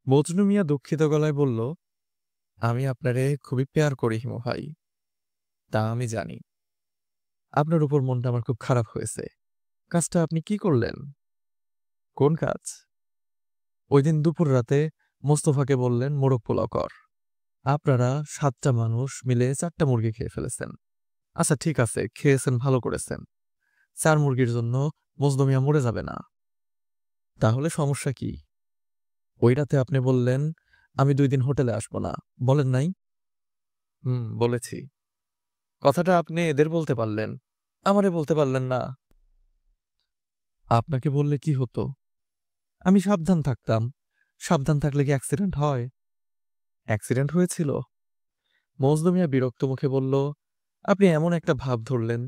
মজনু মিয়া দুঃখিত গলায় বলল, আমি আপনারে খুবই পেয়ার করি হিমু ভাই। তা আমি জানি। আপনার উপর মনটা আমার খুব খারাপ হয়েছে। কাজটা আপনি কি করলেন? কোন কাজ? ওই দিন দুপুর রাতে মোস্তফাকে বললেন মোরগ পোলাও কর। আপনারা 7টা মানুষ মিলে 4টা মুরগি খেয়ে ফেলেছেন। আচ্ছা ঠিক আছে, খেয়েছেন, ভালো করেছেন। 4 মুরগির জন্য মজনু মিয়া মরে যাবে না। তাহলে সমস্যা কি? ওই রাতে আপনি বললেন আমি 2 দিন হোটেলে আসবো না, বলেন নাই? বলেছি। কথাটা আপনি এদের বলতে পারলেন, আমারে বলতে পারলেন না। আপনাকে বললে কি হতো? আমি সাবধান থাকতাম। সাবধান থাকলে কি অ্যাক্সিডেন্ট হয়? অ্যাক্সিডেন্ট হয়েছিল? মজনু মিয়া বিরক্ত মুখে বলল, আপনি এমন একটা ভাব ধরলেন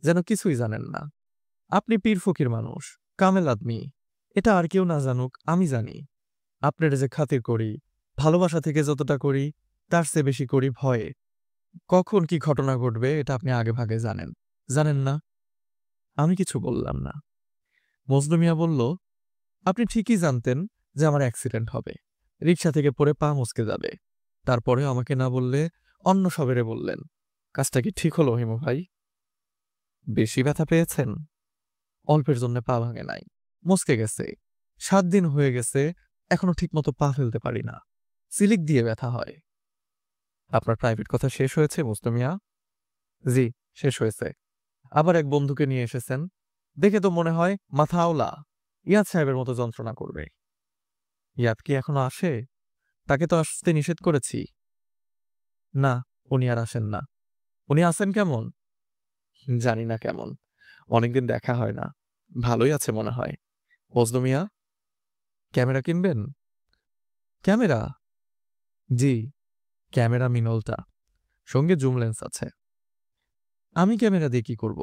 যেন কিছুই জানেন না। আপনি পীর ফকির মানুষ, কামেল আদমি। এটা আর কেউ না জানুক, আমি জানি। আপনার যে খাতির করি, ভালোবাসা থেকে যতটা করি তার চেয়ে বেশি করি ভয়ে। কখন কি ঘটনা ঘটবে এটা আপনি আগে ভাগে জানেন। জানেন না? আমি কিছু বললাম না। মজনু মিয়া বলল, আপনি ঠিকই জানতেন যে আমার অ্যাক্সিডেন্ট হবে, রিকশা থেকে পড়ে পা মচকে যাবে। তারপরেও আমাকে না বললে অন্য সবেরে বললেন। কাজটা কি ঠিক হলো হিমু ভাই? বেশি ব্যথা পেয়েছেন? অল্পের জন্য পা ভাঙে নাই, মচকে গেছে। 7 দিন হয়ে গেছে, এখনো ঠিকমতো পা ফেলতে পারি না। সিলিক দিয়ে ব্যথা হয়। আপনার প্রাইভেট কথা শেষ হয়েছে মজনু মিয়া? জি, শেষ হয়েছে। আবার এক বন্ধুকে নিয়ে এসেছেন। দেখে তো মনে হয় মাথা আওলা, ইয়াদ সাহেবের মতো যন্ত্রণা করবে। ইয়াদ কি এখনো আসে? তাকে তো আসতে নিষেধ করেছি। না, উনি আর আসেন না। উনি আছেন কেমন? জানি না কেমন, অনেকদিন দেখা হয় না। ভালোই আছে মনে হয়। মজনু মিয়া, ক্যামেরা কিনবেন? ক্যামেরা? জি, ক্যামেরা মিনলটা, সঙ্গে জুম লেন্স আছে। আমি ক্যামেরা দিয়ে কি করব?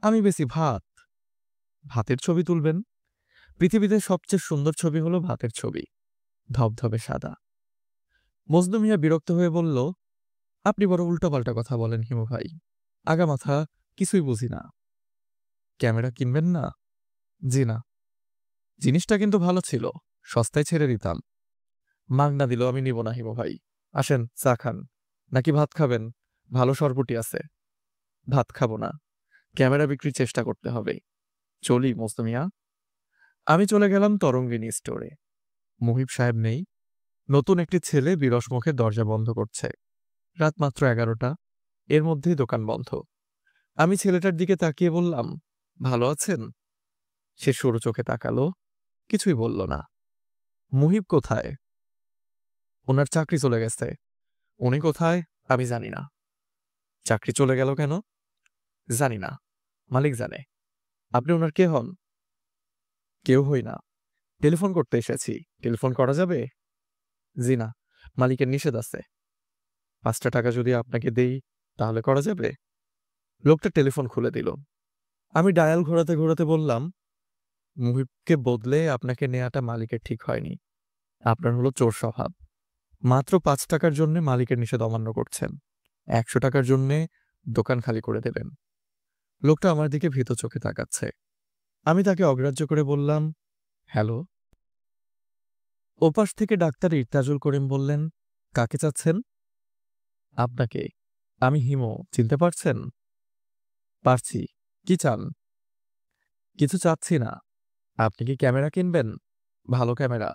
আমি বেশি ভাত। ভাতের ছবি তুলবেন? পৃথিবীতে সবচেয়ে সুন্দর ছবি হলো ভাতের ছবি, ধবধবে সাদা। মজনু মিয়া বিরক্ত হয়ে বলল, আপনি বড় উল্টাপাল্টা কথা বলেন হিমু ভাই। আগা মাথা কিছুই বুঝি না। ক্যামেরা কিনবেন না? জি না। জিনিসটা কিন্তু ভালো ছিল, সস্তায় ছেড়ে দিতাম। মাগনা দিল আমি নিব না হিমু ভাই। আসেন, চা খান। নাকি ভাত খাবেন? ভালো সরপুটি আছে। ভাত খাবো না, ক্যামেরা বিক্রির চেষ্টা করতে হবে। চলি মজনু মিয়া। আমি চলে গেলাম তরঙ্গিনী স্টোরে। মুহিব সাহেব নেই। নতুন একটি ছেলে বিরস মুখে দরজা বন্ধ করছে। রাত মাত্র 11টা, এর মধ্যেই দোকান বন্ধ। আমি ছেলেটার দিকে তাকিয়ে বললাম, ভালো আছেন? সে সরু চোখে তাকালো, কিছুই বলল না। মুহিব কোথায়? ওনার চাকরি চলে গেছে। উনি কোথায়? আমি জানি না। চাকরি চলে গেল কেন? জানি না, মালিক জানে। আপনি ওনার কে হন? কেউ হই না, টেলিফোন করতে এসেছি। টেলিফোন করা যাবে? জি না, মালিকের নিষেধ আছে। 5টা টাকা যদি আপনাকে দেই তাহলে করা যাবে? লোকটা টেলিফোন খুলে দিল। আমি ডায়াল ঘোরাতে ঘোরাতে বললাম, মুহিবকে বদলে আপনাকে নেয়াটা মালিকের ঠিক হয়নি। আপনার হলো চোর স্বভাব। মাত্র 5 টাকার জন্য মালিকের নিষেধ অমান্য করছেন। 100 টাকার জন্যে দোকান খালি করে দেবেন। লোকটা আমার দিকে ভীত চোখে তাকাচ্ছে। আমি তাকে অগ্রাহ্য করে বললাম, হ্যালো। ওপাশ থেকে ডাক্তার ইরতাজুল করিম বললেন, কাকে চাচ্ছেন? আপনাকে। আমি হিমু, চিনতে পারছেন? পারছি। কি চান? কিছু চাচ্ছি না। আপনি কি ক্যামেরা কিনবেন? ভালো ক্যামেরা।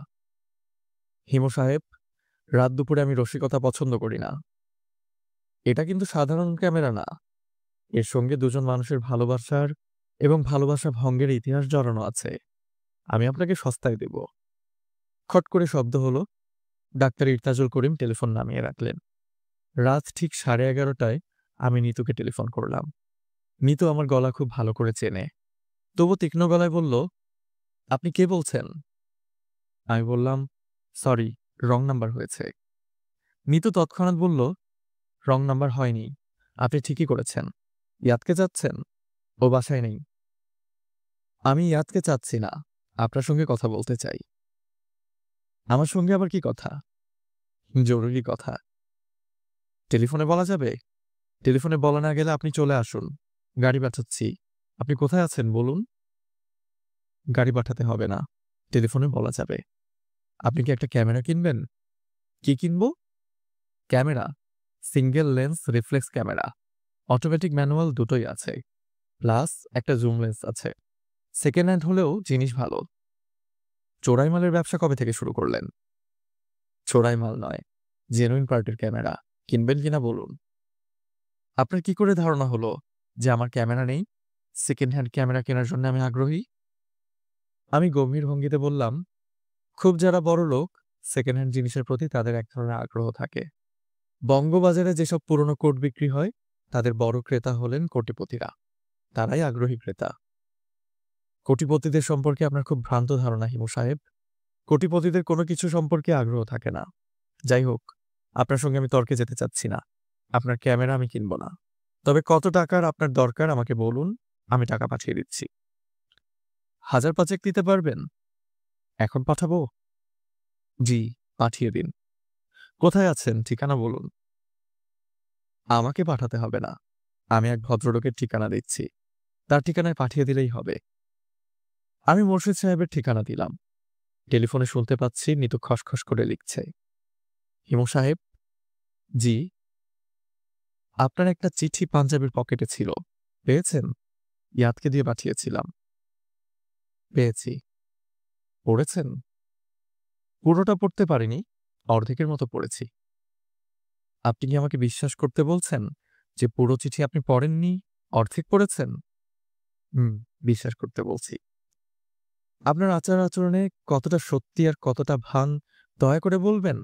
হিমু সাহেব, রাত দুপুরে আমি রসিকতা পছন্দ করি না। এটা কিন্তু সাধারণ ক্যামেরা না। এর সঙ্গে দুজন মানুষের ভালোবাসার এবং ভালোবাসা ভঙ্গের ইতিহাস জড়ানো আছে। আমি আপনাকে সস্তায় দেব। খট করে শব্দ হলো। ডাক্তার ইরতাজুল করিম টেলিফোন নামিয়ে রাখলেন। রাত ঠিক 11:30টায় আমি নিতুকে টেলিফোন করলাম। নিতু আমার গলা খুব ভালো করে চেনে, তবু তীক্ষ্ণ গলায় বলল, আপনি কে বলছেন? আমি বললাম, সরি, রং নাম্বার হয়েছে। নিতু তৎক্ষণাৎ বলল, রং নাম্বার হয়নি, আপনি ঠিকই করেছেন। ইয়াদকে চাচ্ছেন? ও বাসায় নেই। আমি ইয়াদকে চাচ্ছি না, আপনার সঙ্গে কথা বলতে চাই। আমার সঙ্গে আবার কি কথা? জরুরি কথা। টেলিফোনে বলা যাবে? টেলিফোনে বলা না গেলে আপনি চলে আসুন। গাড়ি পাঠাচ্ছি। আপনি কোথায় আছেন বলুন? গাড়ি পাঠাতে হবে না। টেলিফোনে বলা যাবে। আপনি কি একটা ক্যামেরা কিনবেন? কি কিনব? Camera. Single lens reflex camera. Automatic manual দুটোই আছে। প্লাস একটা জুম লেন্স আছে। সেকেন্ড হ্যান্ড হলেও জিনিস ভালো। চোরাই মালের ব্যবসা কবে থেকে শুরু করলেন? চোরাই মাল নয়, জেনুইন পার্টির ক্যামেরা। কিনবেন কিনা বলুন। আপনার কি করে ধারণা হলো যে আমার ক্যামেরা নেই? সেকেন্ড হ্যান্ড ক্যামেরা কেনার জন্য আমি আগ্রহী? আমি গম্ভীর ভঙ্গিতে বললাম, খুব যারা বড় লোক, সেকেন্ড হ্যান্ড জিনিসের প্রতি তাদের এক ধরনের আগ্রহ থাকে। বঙ্গবাজারে যেসব পুরনো কোট বিক্রি হয়, তাদের বড় ক্রেতা হলেন কোটিপতিরা। তারাই আগ্রহী ক্রেতা। কোটিপতিদের সম্পর্কে আপনার খুব ভ্রান্ত ধারণা হিমু সাহেব। কোটিপতিদের কোনো কিছু সম্পর্কে আগ্রহ থাকে না। যাই হোক, আপনার সঙ্গে আমি তর্কে যেতে চাচ্ছি না। আপনার ক্যামেরা আমি কিনব না। তবে কত টাকার আপনার দরকার আমাকে বলুন, আমি টাকা পাঠিয়ে দিচ্ছি। ১,৫০০ দিতে পারবেন? এখন পাঠাবো? জি, পাঠিয়ে দিন। কোথায় আছেন ঠিকানা বলুন। আমাকে পাঠাতে হবে না। আমি এক ভদ্রলোকের ঠিকানা দিচ্ছি। তার ঠিকানায় পাঠিয়ে দিলেই হবে। আমি মোর্শেদ সাহেবের ঠিকানা দিলাম। টেলিফোনে শুনতে পাচ্ছি নিতু খসখস করে লিখছে। হিমু সাহেব? জি। আপনার একটা চিঠি পাঞ্জাবির পকেটে ছিল, পেয়েছেন? ইয়াদকে দিয়ে পাঠিয়েছিলাম। পেয়েছি। পড়েছেন? পুরোটা পড়তে পারিনি, অর্ধেকের মতো পড়েছি। আপনি কি আমাকে বিশ্বাস করতে বলছেন যে পুরো চিঠি আপনি পড়েননি, অর্ধেক পড়েছেন? হুম, বিশ্বাস করতে বলছি। আপনার আচার আচরণে কতটা সত্যি আর কতটা ভান দয়া করে বলবেন।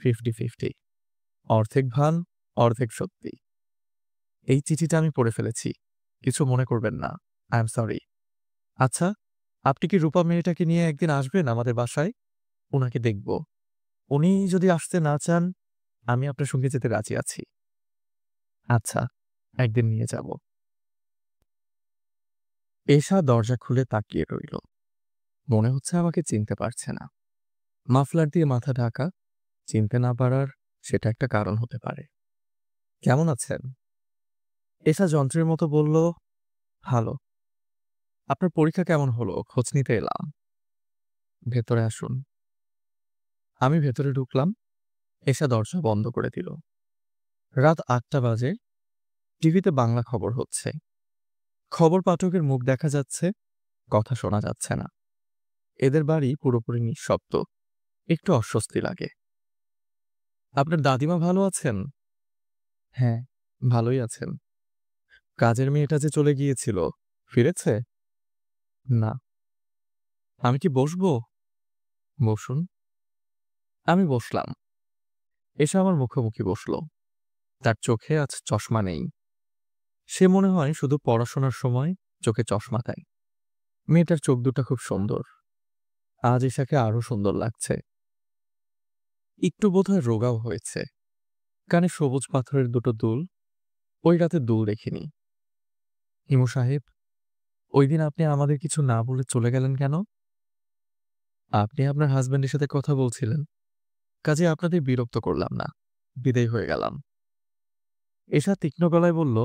50-50, অর্ধেক ভান, অর্ধেক সত্যি। এই চিঠিটা আমি পড়ে ফেলেছি, কিছু মনে করবেন না। I am sorry. আচ্ছা, আপনি কি রূপা মেয়েটাকে নিয়ে একদিন আসবেন আমাদের বাসায়? উনাকে দেখব। উনি যদি আসতে না চান, আমি আপনার সঙ্গে যেতে রাজি আছি। আচ্ছা, একদিন নিয়ে যাব। এশা দরজা খুলে তাকিয়ে রইল। মনে হচ্ছে আমাকে চিনতে পারছে না। মাফলার দিয়ে মাথা ঢাকা, চিনতে না পারার সেটা একটা কারণ হতে পারে। কেমন আছেন? এশা যন্ত্রের মতো বলল, ভালো। আপনার পরীক্ষা কেমন হলো খোঁজ নিতে এলাম। ভেতরে আসুন। আমি ভেতরে ঢুকলাম। এশা দরজা বন্ধ করে দিল। রাত ৮টা বাজে। টিভিতে বাংলা খবর হচ্ছে। খবর পাঠকের মুখ দেখা যাচ্ছে, কথা শোনা যাচ্ছে না। এদের বাড়ি পুরোপুরি নিঃশব্দ। একটু অস্বস্তি লাগে। আপনার দাদিমা ভালো আছেন? হ্যাঁ, ভালোই আছেন। কাজের মেয়েটা যে চলে গিয়েছিল, ফিরেছে? না। আমি কি বসবো? বসুন। আমি বসলাম। এসে আমার মুখোমুখি বসল। তার চোখে আজ চশমা নেই। সে মনে হয় শুধু পড়াশোনার সময় চোখে চশমা দেয়। মেয়েটার চোখ দুটো খুব সুন্দর। আজ এশাকে আরো সুন্দর লাগছে। একটু বোধহয় রোগাও হয়েছে। কানে সবুজ পাথরের দুটো দুল। ওই রাতে দুল দেখিনি। হিমু সাহেব, ওই দিন আপনি আমাদের কিছু না বলে চলে গেলেন কেন? আপনি আপনার হাজবেন্ডের সাথে কথা বলছিলেন, কাজে আপনাদের বিরক্ত করলাম না, বিদায় হয়ে গেলাম। এশা তীক্ষ্ণ গলায় বলল,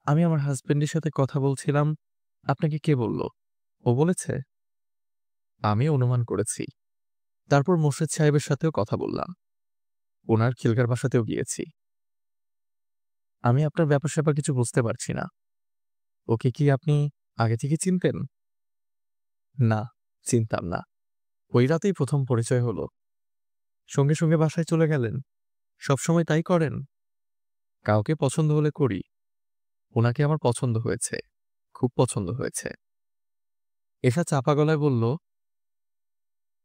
আমি আমার হাজবেন্ডের সাথে কথা বলছিলাম, আপনাকে কে বলল? ও বলেছে? আমি অনুমান করেছি। তারপর মোর্শেদ সাহেবের সাথেও কথা বললাম। ওনার খিলগার বাসাতেও গিয়েছি। আমি আপনার ব্যাপার স্যাপার কিছু বুঝতে পারছি না। ওকে কি আপনি আগে থেকে চিনতেন? না, চিনতাম না। ওই রাতেই প্রথম পরিচয় হলো। সঙ্গে সঙ্গে বাসায় চলে গেলেন। সবসময় তাই করেন? কাউকে পছন্দ হলে করি। ওনাকে আমার পছন্দ হয়েছে, খুব পছন্দ হয়েছে। এশা চাপা গলায় বলল,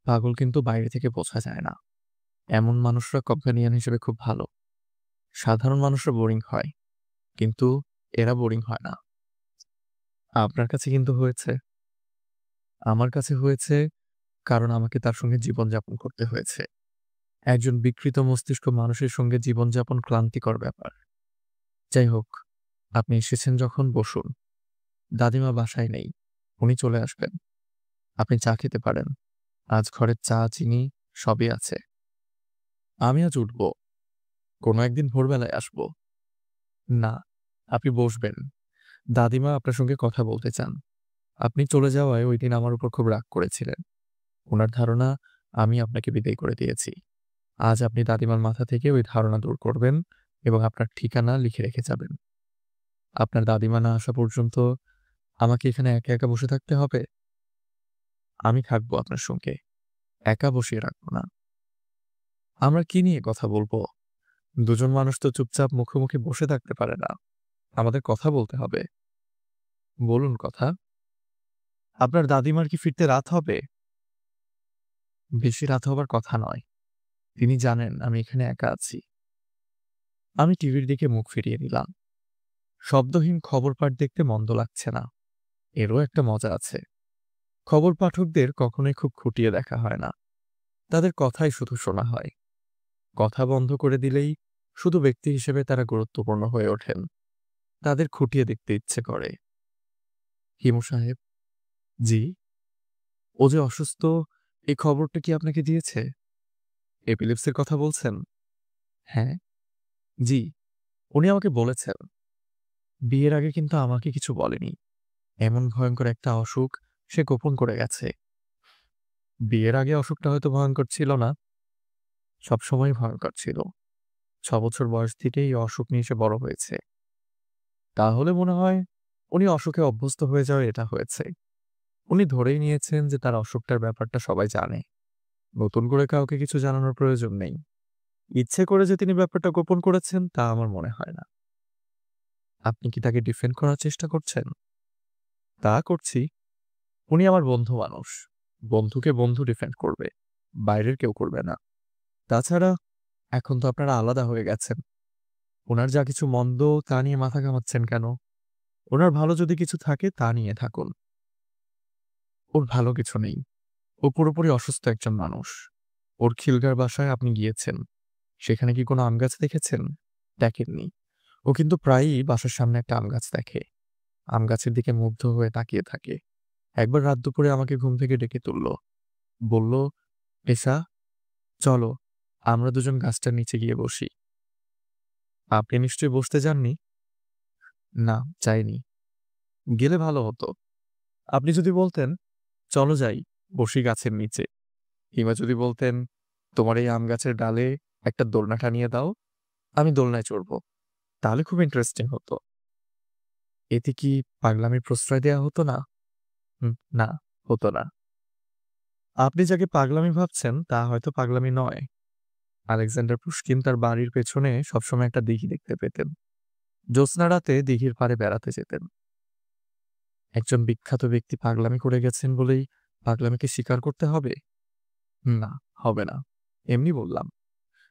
পাগল কিন্তু বাইরে থেকে বোঝা যায় না। এমন মানুষরা কম্প্যানিয়ন হিসেবে খুব ভালো। সাধারণ মানুষরা বোরিং হয়, কিন্তু এরা বোরিং হয় না। আপনার কাছে কিন্তু হয়েছে। আমার কাছে হয়েছে কারণ আমাকে তার সঙ্গে জীবনযাপন করতে হয়েছে। একজন বিকৃত মস্তিষ্ক মানুষের সঙ্গে জীবনযাপন ক্লান্তিকর ব্যাপার। যাই হোক, আপনি এসেছেন যখন বসুন। দাদিমা বাসায় নেই, উনি চলে আসবেন। আপনি চা খেতে পারেন। আজ ঘরে চা, চিনি সবই আছে। আমি আজ উঠব। কোনো একদিন ভোরবেলায় আসব। না, আপনি বসবেন। দাদিমা আপনার সঙ্গে কথা বলতে চান। আপনি চলে যাওয়ায় ঐদিন আমার উপর খুব রাগ করেছিলেন। উনার ধারণা আমি আপনাকে বিদায় করে দিয়েছি। আজ আপনি দাদিমার মাথা থেকে ওই ধারণা দূর করবেন এবং আপনার ঠিকানা লিখে রেখে যাবেন। আপনার দাদিমা না আসা পর্যন্ত আমাকে এখানে একা, একা বসে থাকতে হবে? আমি থাকবো আপনার সঙ্গে। একা বসিয়ে রাখব না। আমরা কি নিয়ে কথা বলবো? দুজন মানুষ তো চুপচাপ মুখোমুখি বসে থাকতে পারে না। আমাদের কথা বলতে হবে। বলুন কথা। আপনার দাদিমার কি ফিরতে রাত হবে? বেশি রাত হবার কথা নয়। তিনি জানেন আমি এখানে একা আছি। আমি টিভির দিকে মুখ ফিরিয়ে নিলাম। শব্দহীন খবর পাঠ দেখতে মন্দ লাগছে না। এরও একটা মজা আছে। খবর পাঠকদের কখনোই খুব খুঁটিয়ে দেখা হয় না। তাদের কথাই শুধু শোনা হয়। কথা বন্ধ করে দিলেই শুধু ব্যক্তি হিসেবে তারা গুরুত্বপূর্ণ হয়ে ওঠেন। তাদের খুঁটিয়ে দেখতে ইচ্ছে করে। হিমু সাহেব, জি, ও যে অসুস্থ, এই খবরটা কি আপনাকে দিয়েছে? এপিলেপসির কথা বলছেন? হ্যাঁ, জি, উনি আমাকে বলেছেন। বিয়ের আগে কিন্তু আমাকে কিছু বলেনি। এমন ভয়ঙ্কর একটা অসুখ সে গোপন করে গেছে। বিয়ের আগে অসুখটা হয়তো ভয়ঙ্কর ছিল না, সবসময় ভয়ঙ্কর ছিল। 6 বছর বয়স থেকেই এই অসুখ নিয়ে সে বড় হয়েছে। তাহলে মনে হয় উনি অসুখে অভ্যস্ত হয়ে যাওয়ায় এটা হয়েছে। উনি ধরেই নিয়েছেন যে তার অসুখটার ব্যাপারটা সবাই জানে। নতুন করে কাউকে কিছু জানানোর প্রয়োজন নেই। ইচ্ছে করে যে তিনি ব্যাপারটা গোপন করেছেন তা আমার মনে হয় না। আপনি কি তাকে ডিফেন্ড করার চেষ্টা করছেন? তা করছি। উনি আমার বন্ধু মানুষ। বন্ধুকে বন্ধু ডিফেন্ড করবে, বাইরের কেউ করবে না। তাছাড়া এখন তো আপনারা আলাদা হয়ে গেছেন। ওনার যা কিছু মন্দ তা নিয়ে মাথা ঘামাচ্ছেন কেন? ওনার ভালো যদি কিছু থাকে তা নিয়ে থাকুন। ওর ভালো কিছু নেই। ও পুরোপুরি অসুস্থ একজন মানুষ। ওর খিলগার বাসায় আপনি গিয়েছেন। সেখানে কি কোনো আম গাছ দেখেছেন? দেখেননি। ও কিন্তু প্রায়ই বাসার সামনে একটা আম গাছ দেখে। আম গাছের দিকে মুগ্ধ হয়ে তাকিয়ে থাকে। একবার রাত দুপুরে আমাকে ঘুম থেকে ডেকে তুলল। বলল, "এসা, চলো, আমরা দুজন গাছটার নিচে গিয়ে বসি।" আপনি নিশ্চয়ই বসতে যাননি? না, যাইনি। গেলে ভালো হতো। আপনি যদি বলতেন, "চলো যাই, বসি গাছের নিচে।" কিংবা যদি বলতেন, "তোমার এই আম গাছের ডালে একটা দোলনা টানিয়ে দাও, আমি দোলনায় চড়ব।" তাহলে খুব ইন্টারেস্টিং হতো। এতে কি পাগলামির প্রশ্রয় দেয়া হতো না? না, হতো না। আপনি যাকে পাগলামি ভাবছেন তা হয়তো পাগলামি নয়। আলেকজান্ডার পুশকিন তার বাড়ির পেছনে সবসময় একটা দিঘি দেখতে পেতেন। জ্যোৎস্না রাতে দিঘির পাড়ে বেড়াতে যেতেন। একজন বিখ্যাত ব্যক্তি পাগলামি করে গেছেন বলেই পাগলামিকে স্বীকার করতে হবে? না, হবে না। এমনি বললাম।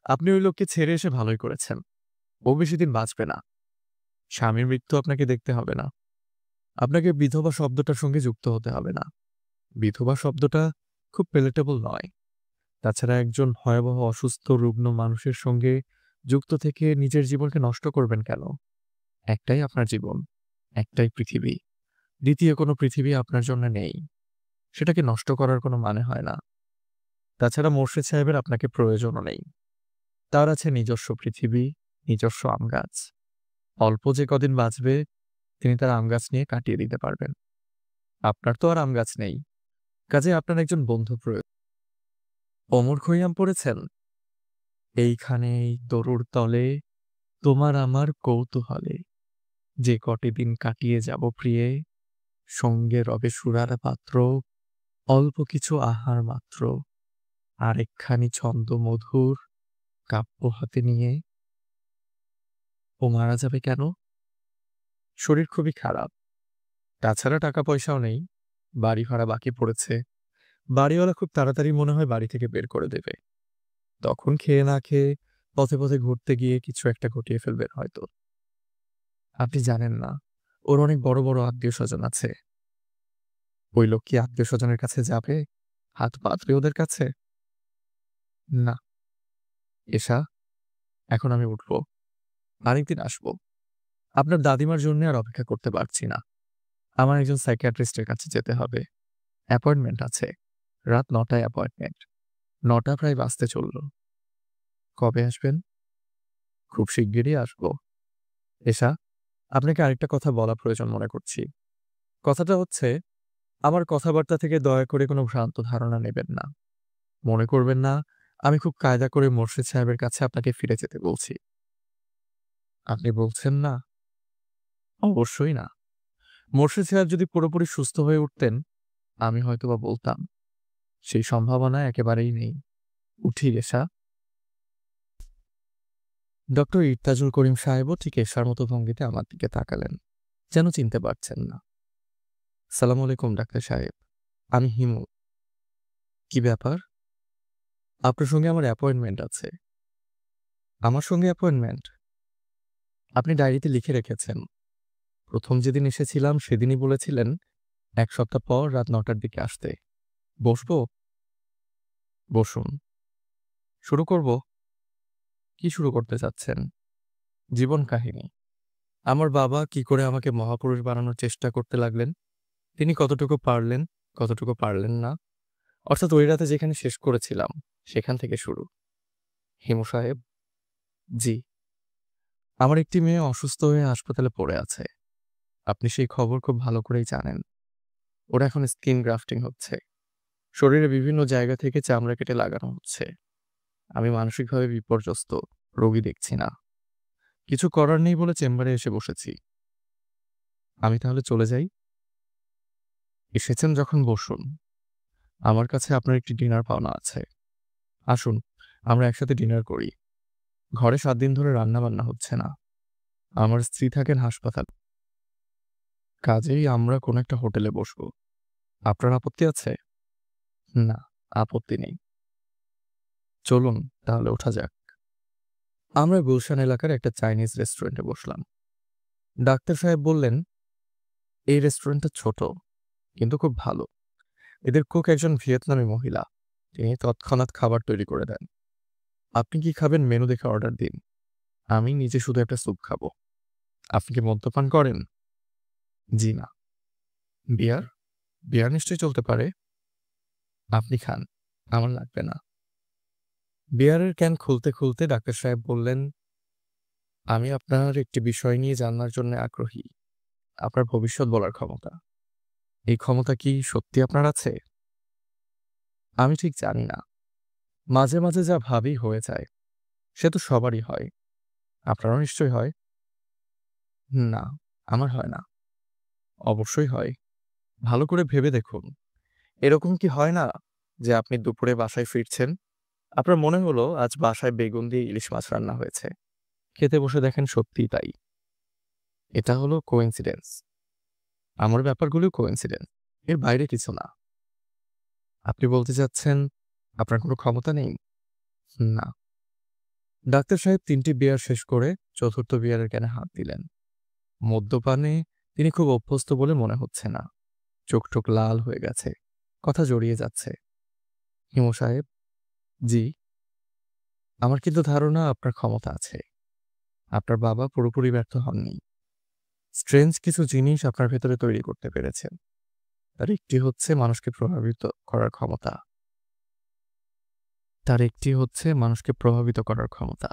আপনি ওই লোককে ছেড়ে এসে ভালোই করেছেন। ও বেশি দিন বাঁচবে না। স্বামীর মৃত্যু আপনাকে দেখতে হবে না। আপনাকে বিধবা শব্দটার সঙ্গে যুক্ত হতে হবে না। বিধবা শব্দটা খুব পেলেটেবল নয়। তাছাড়া একজন ভয়াবহ অসুস্থ রুগ্ন মানুষের সঙ্গে যুক্ত থেকে নিজের জীবনকে নষ্ট করবেন কেন? একটাই আপনার জীবন, একটাই পৃথিবী। দ্বিতীয় কোনো পৃথিবী আপনার জন্য নেই। সেটাকে নষ্ট করার কোনো মানে হয় না। তাছাড়া মোর্শেদ সাহেবের আপনাকে প্রয়োজনও নেই। তার আছে নিজস্ব পৃথিবী, নিজস্ব আম গাছ। অল্প যে কদিন বাঁচবে তিনি তার আম গাছ নিয়ে কাটিয়ে দিতে পারবেন। আপনার তো আর আম গাছ নেই। কাজে আপনার একজন বন্ধু প্রয়োজন। ওমর খৈয়াম পড়েছেন? এইখানেই তরুর তলে তোমার আমার কৌতূহলে যে কটি দিন কাটিয়ে যাব প্রিয়ে, সঙ্গে রবে সুরার পাত্র, অল্প কিছু আহার মাত্র, আরেকখানি ছন্দ মধুর কাব্য হাতে নিয়ে। ও মারা যাবে কেন? শরীর খুবই খারাপ। তাছাড়া টাকা পয়সাও নেই। বাড়ি ভাড়া বাকি পড়েছে। বাড়িওয়ালা খুব তাড়াতাড়ি মনে হয় বাড়ি থেকে বের করে দেবে। তখন খেয়ে না খেয়ে পথে পথে ঘুরতে গিয়ে কিছু একটা ঘটিয়ে ফেলবেন হয়তো। আপনি জানেন না, ওর অনেক বড় বড় আত্মীয় স্বজন আছে। ওই লোক কি আত্মীয় স্বজনের কাছে যাবে? হাত পাতবে ওদের কাছে? না। এসা, এখন আমি উঠব। আরেকদিন আসবো। আপনার দাদিমার জন্য আর অপেক্ষা করতে পারছি না। আমার একজন সাইকিয়াট্রিস্টের কাছে যেতে হবে। অ্যাপয়েন্টমেন্ট আছে। রাত ৯টায় অ্যাপয়েন্টমেন্ট। ৯টা প্রায় বাজতে চলল। কবে আসবেন? খুব শিগগিরই আসবো। এশা, আপনাকে আরেকটা কথা বলা প্রয়োজন মনে করছি। কথাটা হচ্ছে, আমার কথাবার্তা থেকে দয়া করে কোনো ভ্রান্ত ধারণা নেবেন না। মনে করবেন না আমি খুব কায়দা করে মোর্শেদ সাহেবের কাছে আপনাকে ফিরে যেতে বলছি। আপনি বলছেন না? অবশ্যই না। মোর্শেদ সাহেব যদি পুরোপুরি সুস্থ হয়ে উঠতেন, আমি হয়তোবা বলতাম। সেই সম্ভাবনা একেবারেই নেই। উঠি এশা। ডক্টর ইরতাজুল করিম সাহেবও ঠিক এশার মতো ভঙ্গিতে আমার দিকে তাকালেন, যেন চিনতে পারছেন না। সালাম আলাইকুম ডাক্তার সাহেব, আমি হিমু। কি ব্যাপার? আপনার সঙ্গে আমার অ্যাপয়েন্টমেন্ট আছে। আমার সঙ্গে অ্যাপয়েন্টমেন্ট? আপনি ডায়েরিতে লিখে রেখেছেন। প্রথম যেদিন এসেছিলাম সেদিনই বলেছিলেন ১ সপ্তাহ পর রাত ৯টার দিকে আসতে। বসবো? বসুন। শুরু করব? কি শুরু করতে চাচ্ছেন? জীবন কাহিনী। আমার বাবা কি করে আমাকে মহাপুরুষ বানানোর চেষ্টা করতে লাগলেন, তিনি কতটুকু পারলেন, কতটুকু পারলেন না, অর্থাৎ ওই রাতে যেখানে শেষ করেছিলাম সেখান থেকে শুরু। হিমু সাহেব? জি। আমার একটি মেয়ে অসুস্থ হয়ে হাসপাতালে পড়ে আছে। আপনি সেই খবর খুব ভালো করেই জানেন। ওর এখন স্কিন গ্রাফটিং হচ্ছে। শরীরে বিভিন্ন জায়গা থেকে চামড়া কেটে লাগানো হচ্ছে। আমি মানসিকভাবে বিপর্যস্ত, রোগী দেখছি না। কিছু করার নেই বলে চেম্বারে এসে বসেছি। আমি তাহলে চলে যাই? এসেছেন যখন বসুন। আমার কাছে আপনার একটি ডিনার পাওনা আছে। আসুন, আমরা একসাথে ডিনার করি। ঘরে ৭ দিন ধরে রান্নাবান্না হচ্ছে না। আমার স্ত্রী থাকেন হাসপাতাল। কাজেই আমরা কোনো একটা হোটেলে বসবো। আপনার আপত্তি আছে? না, আপত্তি নেই। চলুন, তাহলে ওঠা যাক। আমরা গুলশান এলাকার একটা চাইনিজ রেস্টুরেন্টে বসলাম। ডাক্তার সাহেব বললেন, এই রেস্টুরেন্টটা ছোট, কিন্তু খুব ভালো। এদের কুক একজন ভিয়েতনামী মহিলা। তিনি তৎক্ষণাৎ খাবার তৈরি করে দেন। আপনি কি খাবেন মেনু দেখে অর্ডার দিন। আমি নিজে শুধু একটা স্যুপ খাবো। আপনি কি মদ্যপান করেন? জি না। বিয়ার? বিয়ার নিশ্চয়ই চলতে পারে। আপনি খান, আমার লাগবে না। বিয়ারের ক্যান খুলতে খুলতে ডাক্তার সাহেব বললেন, আমি আপনার একটি বিষয় নিয়ে জানার জন্য আগ্রহী। আপনার ভবিষ্যৎ বলার ক্ষমতা। এই ক্ষমতা কি সত্যি আপনার আছে? আমি ঠিক জানি না। মাঝে মাঝে যা ভাবি হয়ে যায়। সে তো সবারই হয়। আপনারও নিশ্চয়ই হয়। না, আমার হয় না। অবশ্যই হয়। ভালো করে ভেবে দেখুন। এরকম কি হয় না যে আপনি দুপুরে বাসায় ফিরছেন, আপনার মনে হলো আজ বাসায় বেগুন দিয়ে ইলিশ মাছ রান্না হয়েছে। খেতে বসে দেখেন সত্যিই তাই। এটা হলো কোইন্সিডেন্স। আমার ব্যাপারগুলোও কোইন্সিডেন্স। এর বাইরে কিছু না। আপনি বলতে চাচ্ছেন আপনার কোনো ক্ষমতা নেই? না। ডাক্তার সাহেব ৩টি বিয়ার শেষ করে চতুর্থ বিয়ারের ক্যানে হাত দিলেন। মদ্যপানে তিনি খুব অভ্যস্ত বলে মনে হচ্ছে না। চোখ টোক লাল হয়ে গেছে, কথা জড়িয়ে যাচ্ছে। হিমু সাহেব? জি। আমার কিন্তু ধারণা আপনার ক্ষমতা আছে। আপনার বাবা পুরোপুরি ব্যর্থ হননি। স্ট্রেঞ্জ কিছু জিনিস আপনার ভেতরে তৈরি করতে পেরেছেন। তার একটি হচ্ছে মানুষকে প্রভাবিত করার ক্ষমতা।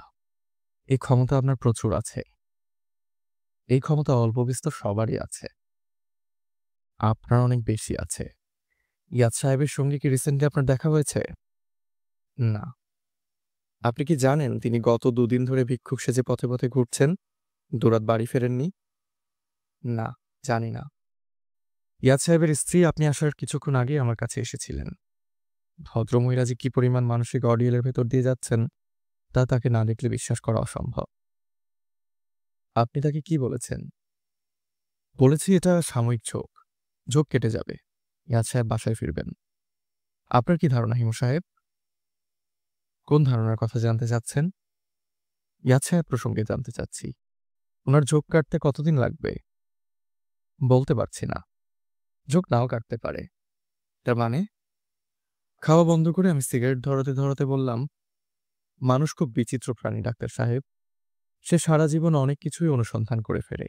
এই ক্ষমতা আপনার প্রচুর আছে। এই ক্ষমতা অল্প বিস্তর সবারই আছে। আপনার অনেক বেশি আছে। ইয়াদ সাহেবের সঙ্গে কি রিসেন্টলি আপনার দেখা হয়েছে? না। আপনি কি জানেন তিনি গত ২ দিন ধরে ভিক্ষুক সেজে পথে পথে ঘুরছেন? দুরাত বাড়ি ফেরেননি? না, জানি না। ইয়াদ সাহেবের স্ত্রী আপনি আসার কিছুক্ষণ আগেই আমার কাছে এসেছিলেন। ভদ্রমহিলা যে কি পরিমাণ মানসিক অডিয়েলের ভেতর দিয়ে যাচ্ছেন, তা তাকে না দেখলে বিশ্বাস করা অসম্ভব। আপনি তাকে কি বলেছেন? বলেছি এটা সাময়িক ঝোঁক। ঝোঁক কেটে যাবে। ইয়াদ সাহেব বাসায় ফিরবেন। আপনার কি ধারণা হিমু সাহেব? কোন ধারণার কথা জানতে চাচ্ছেন? ইয়াদ সাহেব প্রসঙ্গে জানতে চাচ্ছি। ওনার ঝোঁক কাটতে কতদিন লাগবে? বলতে পারছি না। ঝোঁক নাও কাটতে পারে। তার মানে? খাওয়া বন্ধ করে আমি সিগারেট ধরাতে ধরাতে বললাম, মানুষ খুব বিচিত্র প্রাণী ডাক্তার সাহেব। সে সারা জীবন অনেক কিছুই অনুসন্ধান করে ফেরে।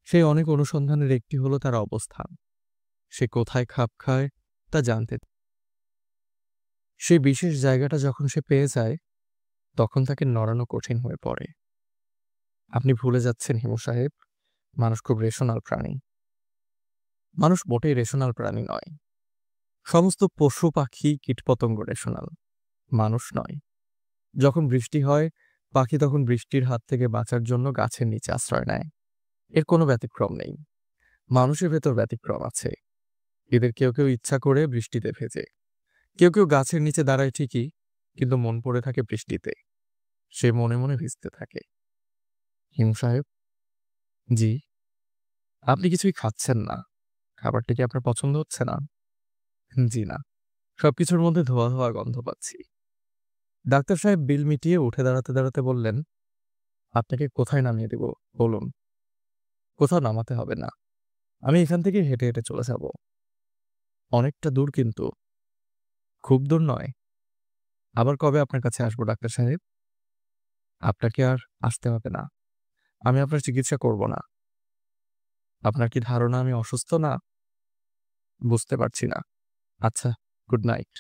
সেই অনেক অনুসন্ধানের একটি হলো তার অবস্থান। সে কোথায় খাপ খায়, সবটা জানতে। সেই বিশেষ জায়গাটা যখন সে পেয়ে যায়, তখন তাকে নড়ানো কঠিন হয়ে পড়ে। আপনি ভুলে যাচ্ছেন হিমু সাহেব, মানুষ খুব রেশনাল প্রাণী। মানুষ মোটেই রেশনাল প্রাণী নয়। সমস্ত পশু পাখি কীটপতঙ্গ রেশনাল, মানুষ নয়। যখন বৃষ্টি হয়, পাখি তখন বৃষ্টির হাত থেকে বাঁচার জন্য গাছের নিচে আশ্রয় নেয়। এর কোনো ব্যতিক্রম নেই। মানুষের ভেতর ব্যতিক্রম আছে। এদের কেউ কেউ ইচ্ছা করে বৃষ্টিতে ভেজে, কেউ কেউ গাছের নিচে দাঁড়ায় ঠিকই, কিন্তু মন পড়ে থাকে বৃষ্টিতে। সে মনে মনে ভিজতে থাকে। হিমু সাহেব। জি। আপনি কিছুই খাচ্ছেন না। খাবারটা কি আপনার পছন্দ হচ্ছে না? জি না। সবকিছুর মধ্যে ধোয়া ধোয়া গন্ধ পাচ্ছি। ডাক্তার সাহেব বিল মিটিয়ে উঠে দাঁড়াতে দাঁড়াতে বললেন, আপনাকে কোথায় নামিয়ে দেব বলুন? কোথাও নামাতে হবে না। আমি এখান থেকে হেঁটে হেঁটে চলে যাব। অনেকটা দূর কিন্তু। খুব দূর নয়। আবার কবে আপনার কাছে আসবো ডাক্তার সাহেব? আপনাকে আর আসতে হবে না। আমি আপনার চিকিৎসা করব না। আপনার কি ধারণা আমি অসুস্থ না? বুঝতে পারছি না। আচ্ছা, গুড নাইট।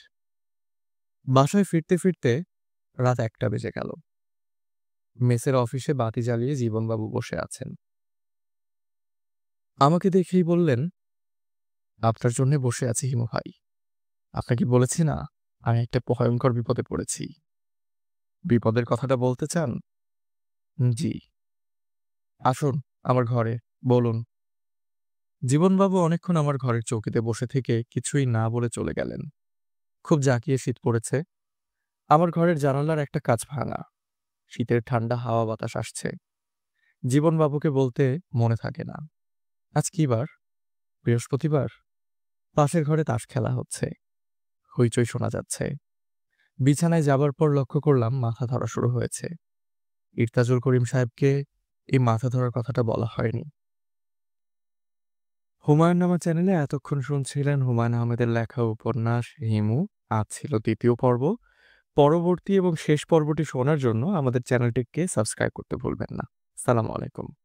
বাসায় ফিরতে ফিরতে রাত ১টা বেজে গেল। মেসের অফিসে বাতি জ্বালিয়ে জীবনবাবু বসে আছেন। আমাকে দেখেই বললেন, আপনার জন্যে বসে আছি হিমু ভাই। আপনাকে বলেছি না, আমি একটা ভয়ংকর বিপদে পড়েছি। বিপদের কথাটা বলতে চান? জি। আসুন আমার ঘরে, বলুন। জীবনবাবু অনেকক্ষণ আমার ঘরের চৌকিতে বসে থেকে কিছুই না বলে চলে গেলেন। খুব জাঁকিয়ে শীত পড়েছে। আমার ঘরের জানালার একটা কাঁচ ভাঙা। শীতের ঠান্ডা হাওয়া বাতাস আসছে। জীবনবাবুকে বলতে মনে থাকে না। আজ কি বার? বৃহস্পতিবার। পাশের ঘরে তাস খেলা হচ্ছে। হইচই শোনা যাচ্ছে। বিছানায় যাবার পর লক্ষ্য করলাম মাথা ধরা শুরু হয়েছে। ইরতাজুল করিম সাহেবকে এই মাথা ধরার কথাটা বলা হয়নি। হুমায়ুন নামা চ্যানেলে এতক্ষণ শুনছিলেন হুমায়ুন আহমেদের লেখা উপন্যাস হিমু। আজ ছিল ২য় পর্ব। পরবর্তী এবং শেষ পর্বটি শোনার জন্য আমাদের চ্যানেলটিকে সাবস্ক্রাইব করতে ভুলবেন না। আসসালামু আলাইকুম।